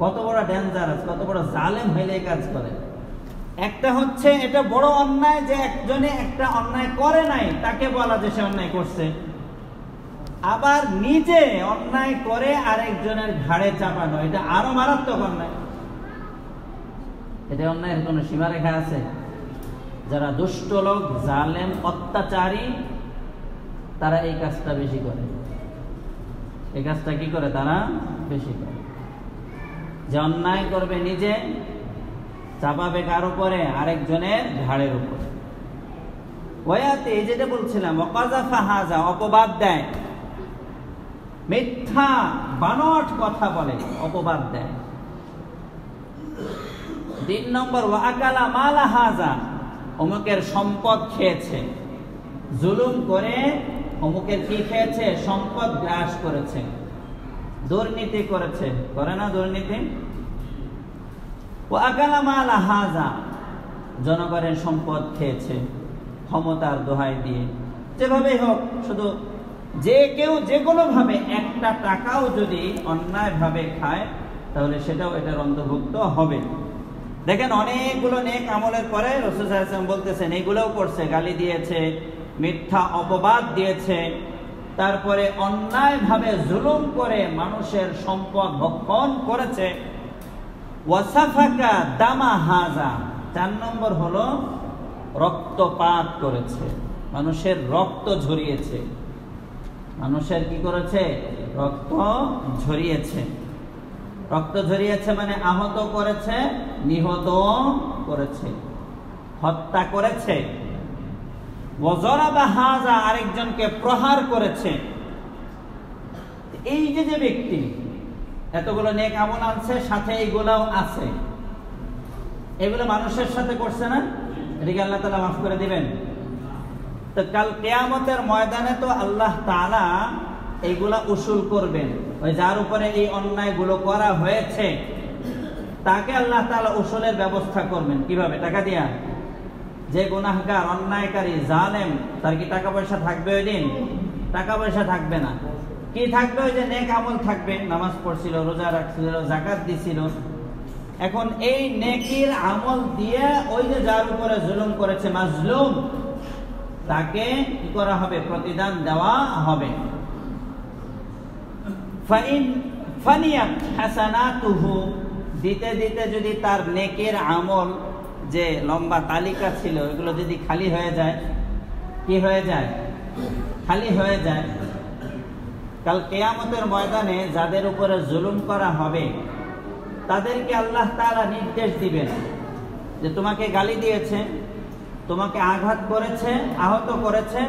কত বড় ডেঞ্জারাস, কত বড় জালেম হইলে এই কাজ করে। একটা হচ্ছে এটা বড় অন্যায় যে একজনে একটা অন্যায় করে নাই তাকে বলা যে সে অন্যায় করছে, আবার নিজে অন্যায় করে আরেকজনের ঘাড়ে চাপানো, এটা আরো মারাত্মক অন্যায়। এটা অন্যায়ের কোন সীমারেখা আছে? যারা দুষ্ট লোক, জালেম, অত্যাচারী, তারা এই কাজটা বেশি করে। এই কাজটা কি করে? তারা বেশি করে, যে অন্যায় করবে নিজে, চাপাবে কার উপরে? আরেকজনের ঘাড়ের উপরে। ওয়ায়াতে যেটা বলছিলাম, ওয়াকাযাফা হাযা, অপবাদ দেয়, মিথ্যা বানোয়াট কথা বলে, অপবাদ দেয়। 3 নম্বর, ওয়াকালা মালা হাযা, অমুকের সম্পদ খেয়েছে, জুলুম করে অমুকের কি খেয়েছে? সম্পদ গ্রাস করেছে, দুর্নীতি করেছে, করে না দুর্নীতি? ওয়াকালা মালা হাযা, জনগণের সম্পদ খেয়েছে ক্ষমতার দোহাই দিয়ে, যেভাবেই হোক, শুধু যে কেউ যে কোনো ভাবে একটা টাকাও যদি অন্যায় ভাবে খায় তাহলে সেটাও এটার অন্তর্ভুক্ত হবে। দেখেন অনেকগুলো নেক আমলের পরে রাসূল সাল্লাল্লাহু আলাইহি ওয়াসাল্লাম বলতেছেন এইগুলোও করছে, গালি দিয়েছে, মিথ্যা অপবাদ দিয়েছে, তারপরে অন্যায় ভাবে জুলুম করে মানুষের সম্পদ ভক্ষণ করেছে। ওয়াসাফাকা দামা হাযা, 4 নম্বর হলো রক্তপাত করেছে, মানুষের রক্ত ঝরিয়েছে। মানুষের কি করেছে? রক্ত ঝরিয়েছে। রক্ত ঝরিয়েছে মানে আহত করেছে, নিহত করেছে, হত্যা করেছে। ওয়াজরাবা হাযা, আরেকজনকে প্রহার করেছে। এই যে ব্যক্তি এতগুলো নেক আমল আনছে, সাথে এইগুলাও আছে, এগুলো মানুষের সাথে করছে না? এদিকে আল্লাহ তাআলা মাফ করে দিবেন। তো কাল কিয়ামতের ময়দানে তো আল্লাহ তাআলা এইগুলা উসুল করবেন, ওই যার উপরে এই অন্যায়গুলো করা হয়েছে তাকে আল্লাহ তাআলা উসুলের ব্যবস্থা করবেন। কিভাবে? টাকা দিয়া। যে গুনাহগার, অন্যায়কারী, জালেম, তার কি টাকা পয়সা থাকবে ওই দিন? টাকা পয়সা থাকবে না। কি থাকবে? ওই যে নেক আমল থাকবে, নামাজ পড়ছিল, রোজা রাখছিল, যাকাত দিছিল। এখন এই নেকির আমল দিয়ে ওই যে যার উপরে জুলুম করেছে, মাজলুম, তাকে কি করা হবে? প্রতিদান দেওয়া হবে। ফাইন ফানিয়াত হাসানাতুহু, দিতে দিতে যদি তার নেকির আমল যে লম্বা তালিকা ছিল এগুলো যদি খালি হয়ে যায়, কি হয়ে যায়? খালি হয়ে যায়। কাল কিয়ামতের ময়দানে যাদের উপরে জুলুম করা হবে তাদেরকে আল্লাহ তাআলা নির্দেশ দিবেন যে তোমাকে গালি দিয়েছে, তোমাকে আঘাত করেছে, আহত করেছে,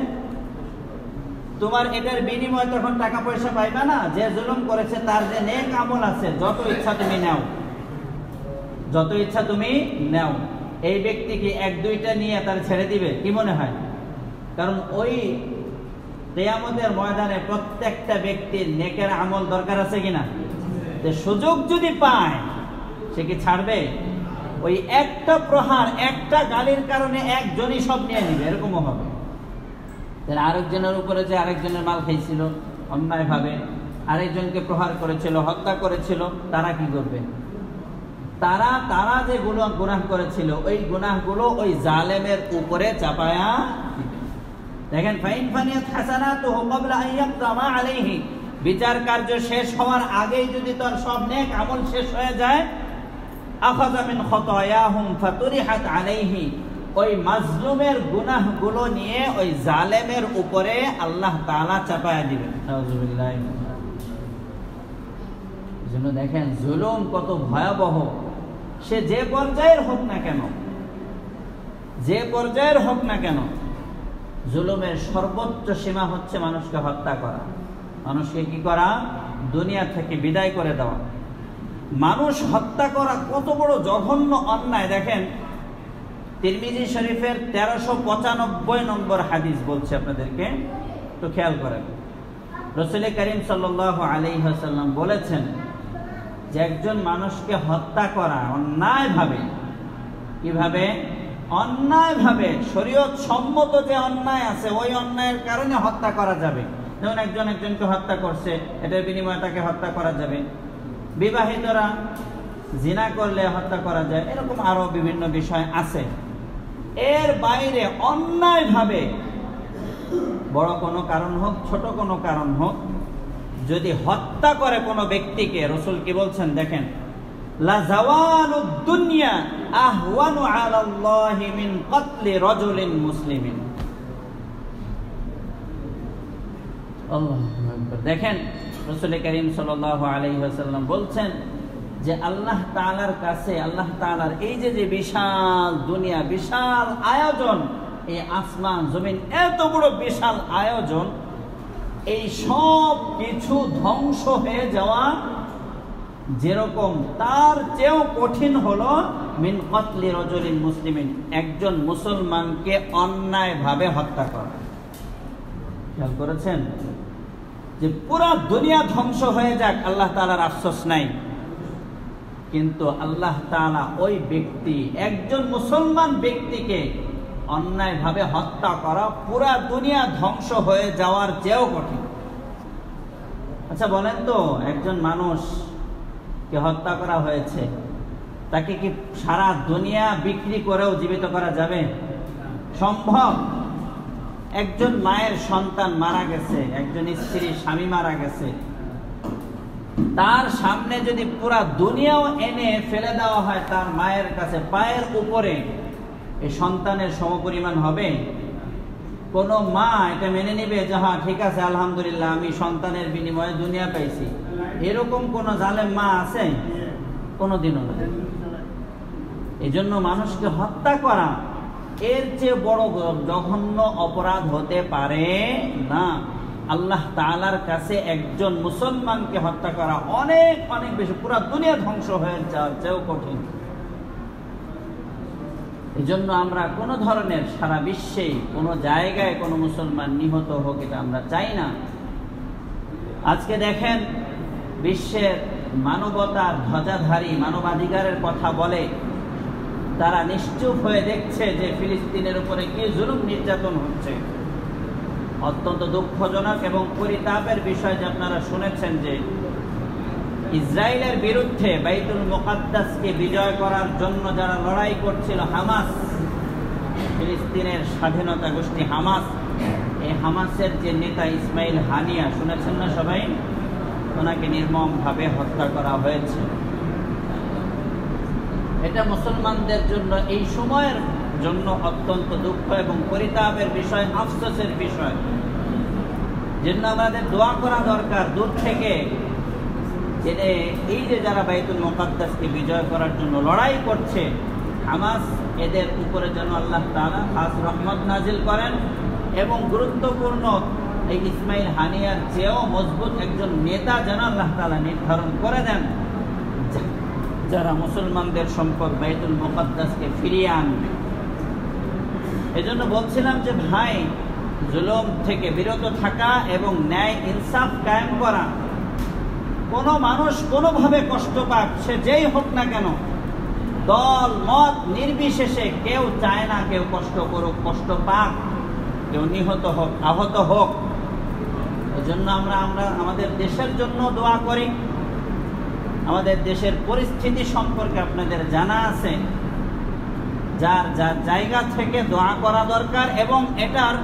তোমার এটার বিনিময়ে তখন টাকা পয়সা পাইবা না। যে জুলুম করেছে তার যে নেক আমল আছে যত ইচ্ছা তুমি নাও, যত ইচ্ছা তুমি নাও। এই ব্যক্তি কি এক দুইটা নিয়ে তার ছেড়ে দিবে? কি মনে হয়? কারণ ওই কিয়ামতের ময়দানে প্রত্যেকটা ব্যক্তির নেকের আমল দরকার আছে কিনা? যে সুযোগ যদি পায় সে কি ছাড়বে? ওই একটা প্রহার, একটা গালির কারণে একজনই সব নিয়ে নিবে, এরকমও হবে। আরেকজনের উপরে যে আরেকজনের মাল খাইছিল অন্যায় ভাবে, আরেকজনকে প্রহার করেছিল, হত্যা করেছিল, তারা কি করবে? তারা যে গুনাহ করেছিল ওই গুনাহগুলো ওই জালেমের উপরে চাপায়া দিবে। দেখেন, ফাইন ফানিয়াত হাসানাতুহু ক্বাবলা আন ইয়াকদা মা আলাইহি, বিচার কার্য শেষ হওয়ার আগেই যদি তার সব নেক আমল শেষ হয়ে যায়, আখাযা মিন খাতায়াহুম ফাতুরিহাত আলাইহি, ওই মাজলুমের গুনাহগুলো নিয়ে ওই জালেমের উপরে আল্লাহ তাআলা চাপায়া দিবেন। নাউযুবিল্লাহ। এজন্য দেখেন জুলুম কত ভয়াবহ। সে যে পর্যায়ের হোক না কেন, যে পর্যায়ের হোক না কেন, জুলুমের সর্বোচ্চ সীমা হচ্ছে মানুষকে হত্যা করা, মানুষকে কি করা? দুনিয়া থেকে বিদায় করে দেওয়া। মানুষ হত্যা করা কত বড় জঘন্য অন্যায়। দেখেন, তিরমিজি শরীফের 1395 নম্বর হাদিস বলছে আপনাদেরকে, তো খেয়াল করেন। রাসূল করিম সাল্লাল্লাহু আলাইহি ওয়াসাল্লাম বলেছেন যে একজন মানুষকে হত্যা করা অন্যায়ভাবে, কিভাবে? অন্যায়ভাবে, শরীয়ত সম্মত যে অন্যায় আছে ওই অন্যায়ের কারণে হত্যা করা যাবে। যেমন একজন একজনকে হত্যা করছে, এটার বিনিময়ে তাকে হত্যা করা যাবে। বিবাহিতরা জিনা করলে হত্যা করা যায়, এরকম আরো বিভিন্ন বিষয় আছে। এর বাইরে অন্যায়ভাবে বড় কোনো কারণ হোক, ছোট কোনো কারণ হোক, যদি হত্যা করে কোনো ব্যক্তিকে, রাসূল কি বলছেন দেখেন, লা জাওয়ালুদ দুনিয়া আহওয়ানু আলাল্লাহি মিন কতলি রাজুলিন মুসলিমিন। আল্লাহু আকবার। দেখেন, রাসূল করিম সাল্লাল্লাহু আলাইহি ওয়াসাল্লাম বলছেন যে আল্লাহ তাআলার কাছে, আল্লাহ তাআলার এই যে বিশাল দুনিয়া, বিশাল আয়োজন, এই আসমান জমিন, এত বড় বিশাল আয়োজন, এই সব কিছু ধ্বংস হয়ে যাওয়া যেরকম, তার চেয়েও কঠিন হলো মিন কতলি রাজুলিন মুসলিমিন, একজন মুসলমানকে অন্যায়ভাবে হত্যা করা। খেয়াল করেছেন যে পুরা দুনিয়া ধ্বংস হয়ে যাক, আল্লাহ তাআলার আফসোস নাই, কিন্তু আল্লাহ তাআলা ওই ব্যক্তি, একজন মুসলমান ব্যক্তিকে অন্যায়ভাবে হত্যা করা পুরা দুনিয়া ধ্বংস হয়ে যাওয়ার চেয়েও কঠিন। আচ্ছা বলেন তো, একজন মানুষকে হত্যা করা হয়েছে, তাকে কি সারা দুনিয়া বিক্রি করেও জীবিত করা যাবে? সম্ভব? একজন মায়ের সন্তান মারা গেছে, একজন স্ত্রী স্বামী মারা গেছে, তার সামনে যদি পুরা দুনিয়াও এনে ফেলে দেওয়া হয় তার মায়ের কাছে পায়ের উপরে, এই সন্তানের সমপরিমাণ হবে? কোন মা এটা মেনে নিবে যে হ্যাঁ ঠিক আছে, আলহামদুলিল্লাহ, আমি সন্তানের বিনিময়ে দুনিয়া পাইছি? এরকম কোন জালেম মা আছে? কোনদিনও না। এই জন্য মানুষকে হত্যা করা এর চেয়ে বড় জঘন্য অপরাধ হতে পারে না। আল্লাহ তাআলার কাছে একজন মুসলমানকে হত্যা করা অনেক অনেক বেশি, পুরা দুনিয়া ধ্বংস হয়ে যাওয়ার চেয়েও কঠিন। এই জন্য আমরা কোনো ধরনের, সারা বিশ্বেই কোনো জায়গায় কোনো মুসলমান নিহত হোক, এটা আমরা চাই না। আজকে দেখেন, বিশ্বের মানবতার ধ্বজাধারী, মানবাধিকারের কথা বলে তারা নিশ্চুপ হয়ে দেখছে যে ফিলিস্তিনের উপরে কি জুলুম নির্যাতন হচ্ছে। অত্যন্ত দুঃখজনক এবং পরিতাপের বিষয় যে আপনারা শুনেছেন যে ইসরায়েলের বিরুদ্ধে বাইতুল মুকাদ্দাসকে বিজয় করার জন্য যারা লড়াই করছিল, হামাস, ফিলিস্তিনের স্বাধীনতা গোষ্ঠী হামাস, এই হামাসের যে নেতা ইসমাইল হানিয়া, শুনেছেন না সবাই? ওনাকে নির্মমভাবে হত্যা করা হয়েছে। এটা মুসলমানদের জন্য এই সময়ের জন্য অত্যন্ত দুঃখ এবং পরিতাপের বিষয়, আফসোসের বিষয়। জন্য আমাদের দোয়া করা দরকার দূর থেকে, যে এই যে যারা বাইতুল মুকাদ্দাসকে বিজয় করার জন্য লড়াই করছে হামাস, এদের উপরে যেন আল্লাহ তাআলা খাস রহমত নাজিল করেন এবং গুরুত্বপূর্ণ এই ইসমাইল হানিয়ার চেয়েও মজবুত একজন নেতা যেন আল্লাহ তাআলা নির্ধারণ করে দেন, যারা মুসলমানদের সম্পদ বাইতুল মুকাদ্দাসকে ফিরিয়ে আনবে। এজন্য বলছিলাম যে ভাই, জুলুম থেকে বিরত থাকা এবং ন্যায় ইনসাফ কায়েম করা। কোনো মানুষ কোনোভাবে কষ্ট পাক, সে যেই হোক না কেন, দল মত নির্বিশেষে, কেউ চায় না কেউ কষ্ট করুক, কষ্ট পাক, কেউ নিহত হোক, আহত হোক। এজন্য আমরা আমাদের দেশের জন্য দোয়া করি। আমাদের দেশের পরিস্থিতি সম্পর্কে আপনাদের জানা আছে, যার যার জায়গা থেকে দোয়া করা দরকার এবং এটার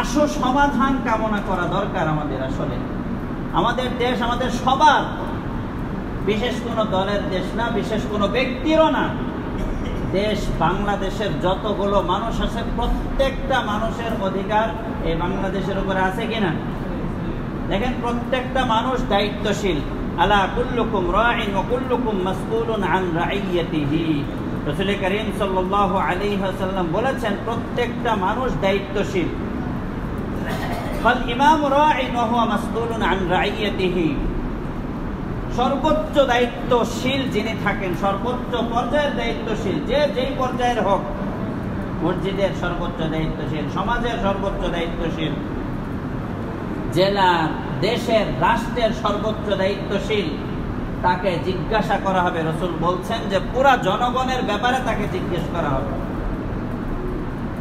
আশু সমাধান কামনা করা দরকার আমাদের। আসলে আমাদের দেশ আমাদের সবার, বিশেষ কোনো দলের দেশ না, বিশেষ কোনো ব্যক্তিরও না। দেশ বাংলাদেশের যতগুলো মানুষ আছে, প্রত্যেকটা মানুষের অধিকার এই বাংলাদেশের উপরে আছে কিনা দেখেন। প্রত্যেকটা মানুষ দায়িত্বশীল। আলা কুল্লুকুম রাঈন ওয়া কুল্লুকুম মাসউলুন আন রাইয়াতিহি। রাসূল করিম সাল্লাল্লাহু আলাইহি ওয়াসাল্লাম বলেছেন, প্রত্যেকটা মানুষ দায়িত্বশীল। ফাল ইমাম রাঈন ওয়া হুয়া মাসউলুন আন রাইয়াতিহি। সর্বোচ্চ দায়িত্বশীল যিনি থাকেন, সর্বোচ্চ পর্যায়ের দায়িত্বশীল, যে যেই পর্যায়ের হোক, মসজিদের সর্বোচ্চ দায়িত্বশীল, সমাজের সর্বোচ্চ দায়িত্বশীল, জেলার, দেশের, রাষ্ট্রের সর্বোচ্চ দায়িত্বশীল, তাকে জিজ্ঞাসা করা হবে। রাসূল বলছেন যে পুরা জনগণের ব্যাপারে তাকে জিজ্ঞেস করা হবে।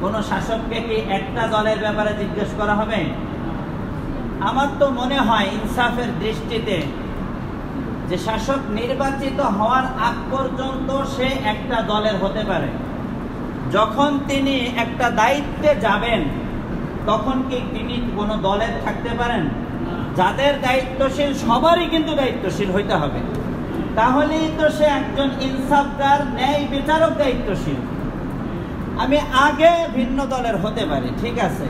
কোন শাসককে কি একটা দলের ব্যাপারে জিজ্ঞেস করা হবে? আমার তো মনে হয় ইনসাফের দৃষ্টিতে যে শাসক নির্বাচিত হওয়ার আগ পর্যন্ত সে একটা দলের হতে পারে। যখন তিনি একটা দায়িত্বে যাবেন, তখন কি তিনি কোনো দলের থাকতে পারেন? যাদের দায়িত্বশীল সবারই কিন্তু দায়িত্বশীল হইতে হবে, তাহলেই তো সে একজন ইনসাফগার, ন্যায় বিচারক দায়িত্বশীল। আমি আগে ভিন্ন দলের হতে পারি, ঠিক আছে,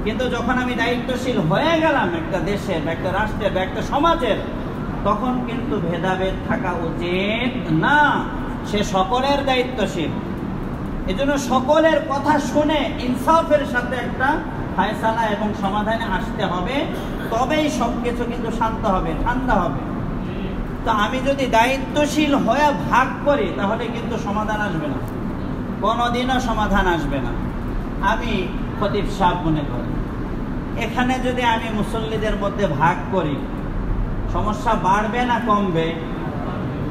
কিন্তু যখন আমি দায়িত্বশীল হয়ে গেলাম একটা দেশের, একটা রাষ্ট্রের, একটা সমাজের, তখন কিন্তু ভেদাভেদ থাকা উচিত না। সে সকলের দায়িত্বশীল। এজন্য সকলের কথা শুনে ইনসাফের সাথে একটা ফায়সালা এবং সমাধানে আসতে হবে, তবেই সবকিছু কিন্তু শান্ত হবে, ঠান্ডা হবে। তো আমি যদি দায়িত্বশীল হয়ে ভাগ করি, তাহলে কিন্তু সমাধান আসবে না, কোনোদিনও সমাধান আসবে না। আমি খতিব সাহেব মনে করি, এখানে যদি আমি মুসল্লিদের মধ্যে ভাগ করি, সমস্যা বাড়বে না কমবে?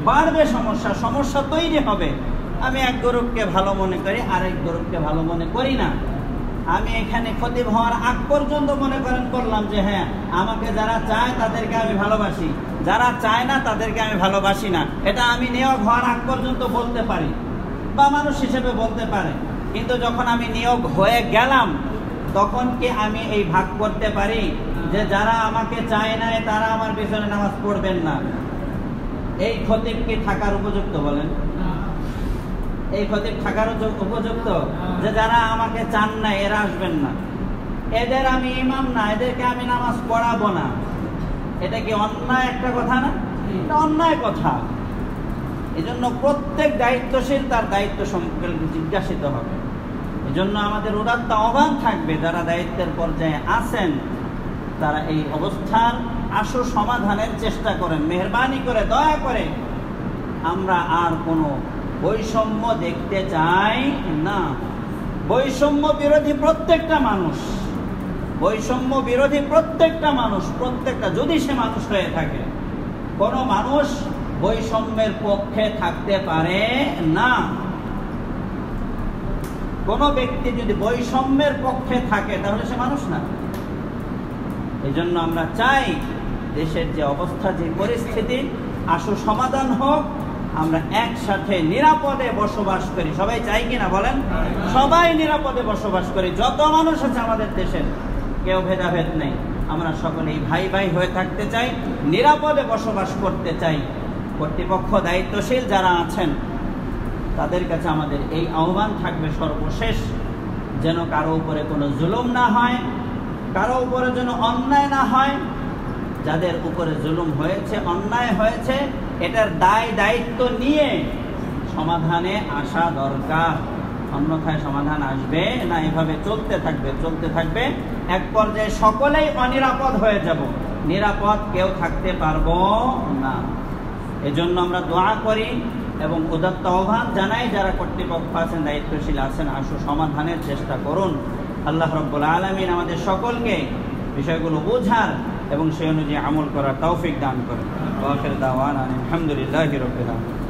বাড়বে। সমস্যা তৈরি হবে। আমি এক গ্রুপকে ভালো মনে করি, আরেক গ্রুপকে ভালো মনে করি না। আমি এখানে খতিব হওয়ার আগ পর্যন্ত মনে করলাম যে হ্যাঁ, আমাকে যারা চায় তাদেরকে আমি ভালোবাসি, যারা চায় না তাদেরকে আমি ভালোবাসি না। এটা আমি নিয়োগ হওয়ার আগ পর্যন্ত বলতে পারি বা মানুষ হিসেবে বলতে পারে। কিন্তু যখন আমি নিয়োগ হয়ে গেলাম, তখন কি আমি এই ভাগ করতে পারি যে যারা আমাকে চায় না তারা আমার পিছনে নামাজ পড়বেন না? এই খতিব কি থাকার উপযুক্ত বলেন? এই খতিব থাকার উপযুক্ত যে যারা আমাকে চান না এরা আসবেন না, এদের আমি ইমাম না, এদেরকে আমি নামাজ পড়াবো না? এটা কি অন্যায় একটা কথা না? এটা অন্যায় কথা। এজন্য প্রত্যেক দায়িত্বশীল তার দায়িত্ব সম্পর্কে জিজ্ঞাসিত হবে। এজন্য আমাদের উদাত্ত আহ্বান থাকবে, যারা দায়িত্বের পর্যায়ে আছেন তারা এই অবস্থার আশু সমাধানের চেষ্টা করেন। মেহেরবানি করে, দয়া করে। আমরা আর কোনো বৈষম্য দেখতে চাই না। বৈষম্য বিরোধী প্রত্যেকটা মানুষ, বৈষম্য বিরোধী প্রত্যেকটা মানুষ, প্রত্যেকটা, যদি সে মানুষ হয়ে থাকে, কোনো মানুষ বৈষম্যের পক্ষে থাকতে পারে না। কোন ব্যক্তি যদি বৈষম্যের পক্ষে থাকে তাহলে সে মানুষ না। এই জন্য আমরা চাই দেশের যে অবস্থা, যে পরিস্থিতি, আশু সমাধান হোক, আমরা একসাথে নিরাপদে বসবাস করি। সবাই চাই কিনা বলেন? সবাই নিরাপদে বসবাস করি। যত মানুষ আছে আমাদের দেশের, কেউ ভেদাভেদ নেই, আমরা সকলেই ভাই ভাই হয়ে থাকতে চাই, নিরাপদে বসবাস করতে চাই। কর্তৃপক্ষ দায়িত্বশীল যারা আছেন তাদের কাছে আমাদের এই আহ্বান থাকবে সর্বশেষ, যেন কারো উপরে কোনো জুলুম না হয়, কারো উপরে যেন অন্যায় না হয়। যাদের উপরে জুলুম হয়েছে, অন্যায় হয়েছে, এটার দায় দায়িত্ব নিয়ে সমাধানে আসা দরকার। অন্যথায় সমাধান আসবে না, এভাবে চলতে থাকবে, এক পর্যায়ে সকলেই অনিরাপদ হয়ে যাব, নিরাপদ কেউ থাকতে পারবো না। এজন্য আমরা দোয়া করি এবং উদাত্ত আহ্বান জানাই, যারা কর্তৃপক্ষ আছেন, দায়িত্বশীল আছেন, আশু সমাধানের চেষ্টা করুন। আল্লাহ রাব্বুল আলামিন আমাদের সকলকে বিষয়গুলো বোঝার এবং সেই অনুযায়ী আমল করার তৌফিক দান করেন। ওয়া আখির দাওয়ানা আলহামদুলিল্লাহি রাব্বিল আলামিন।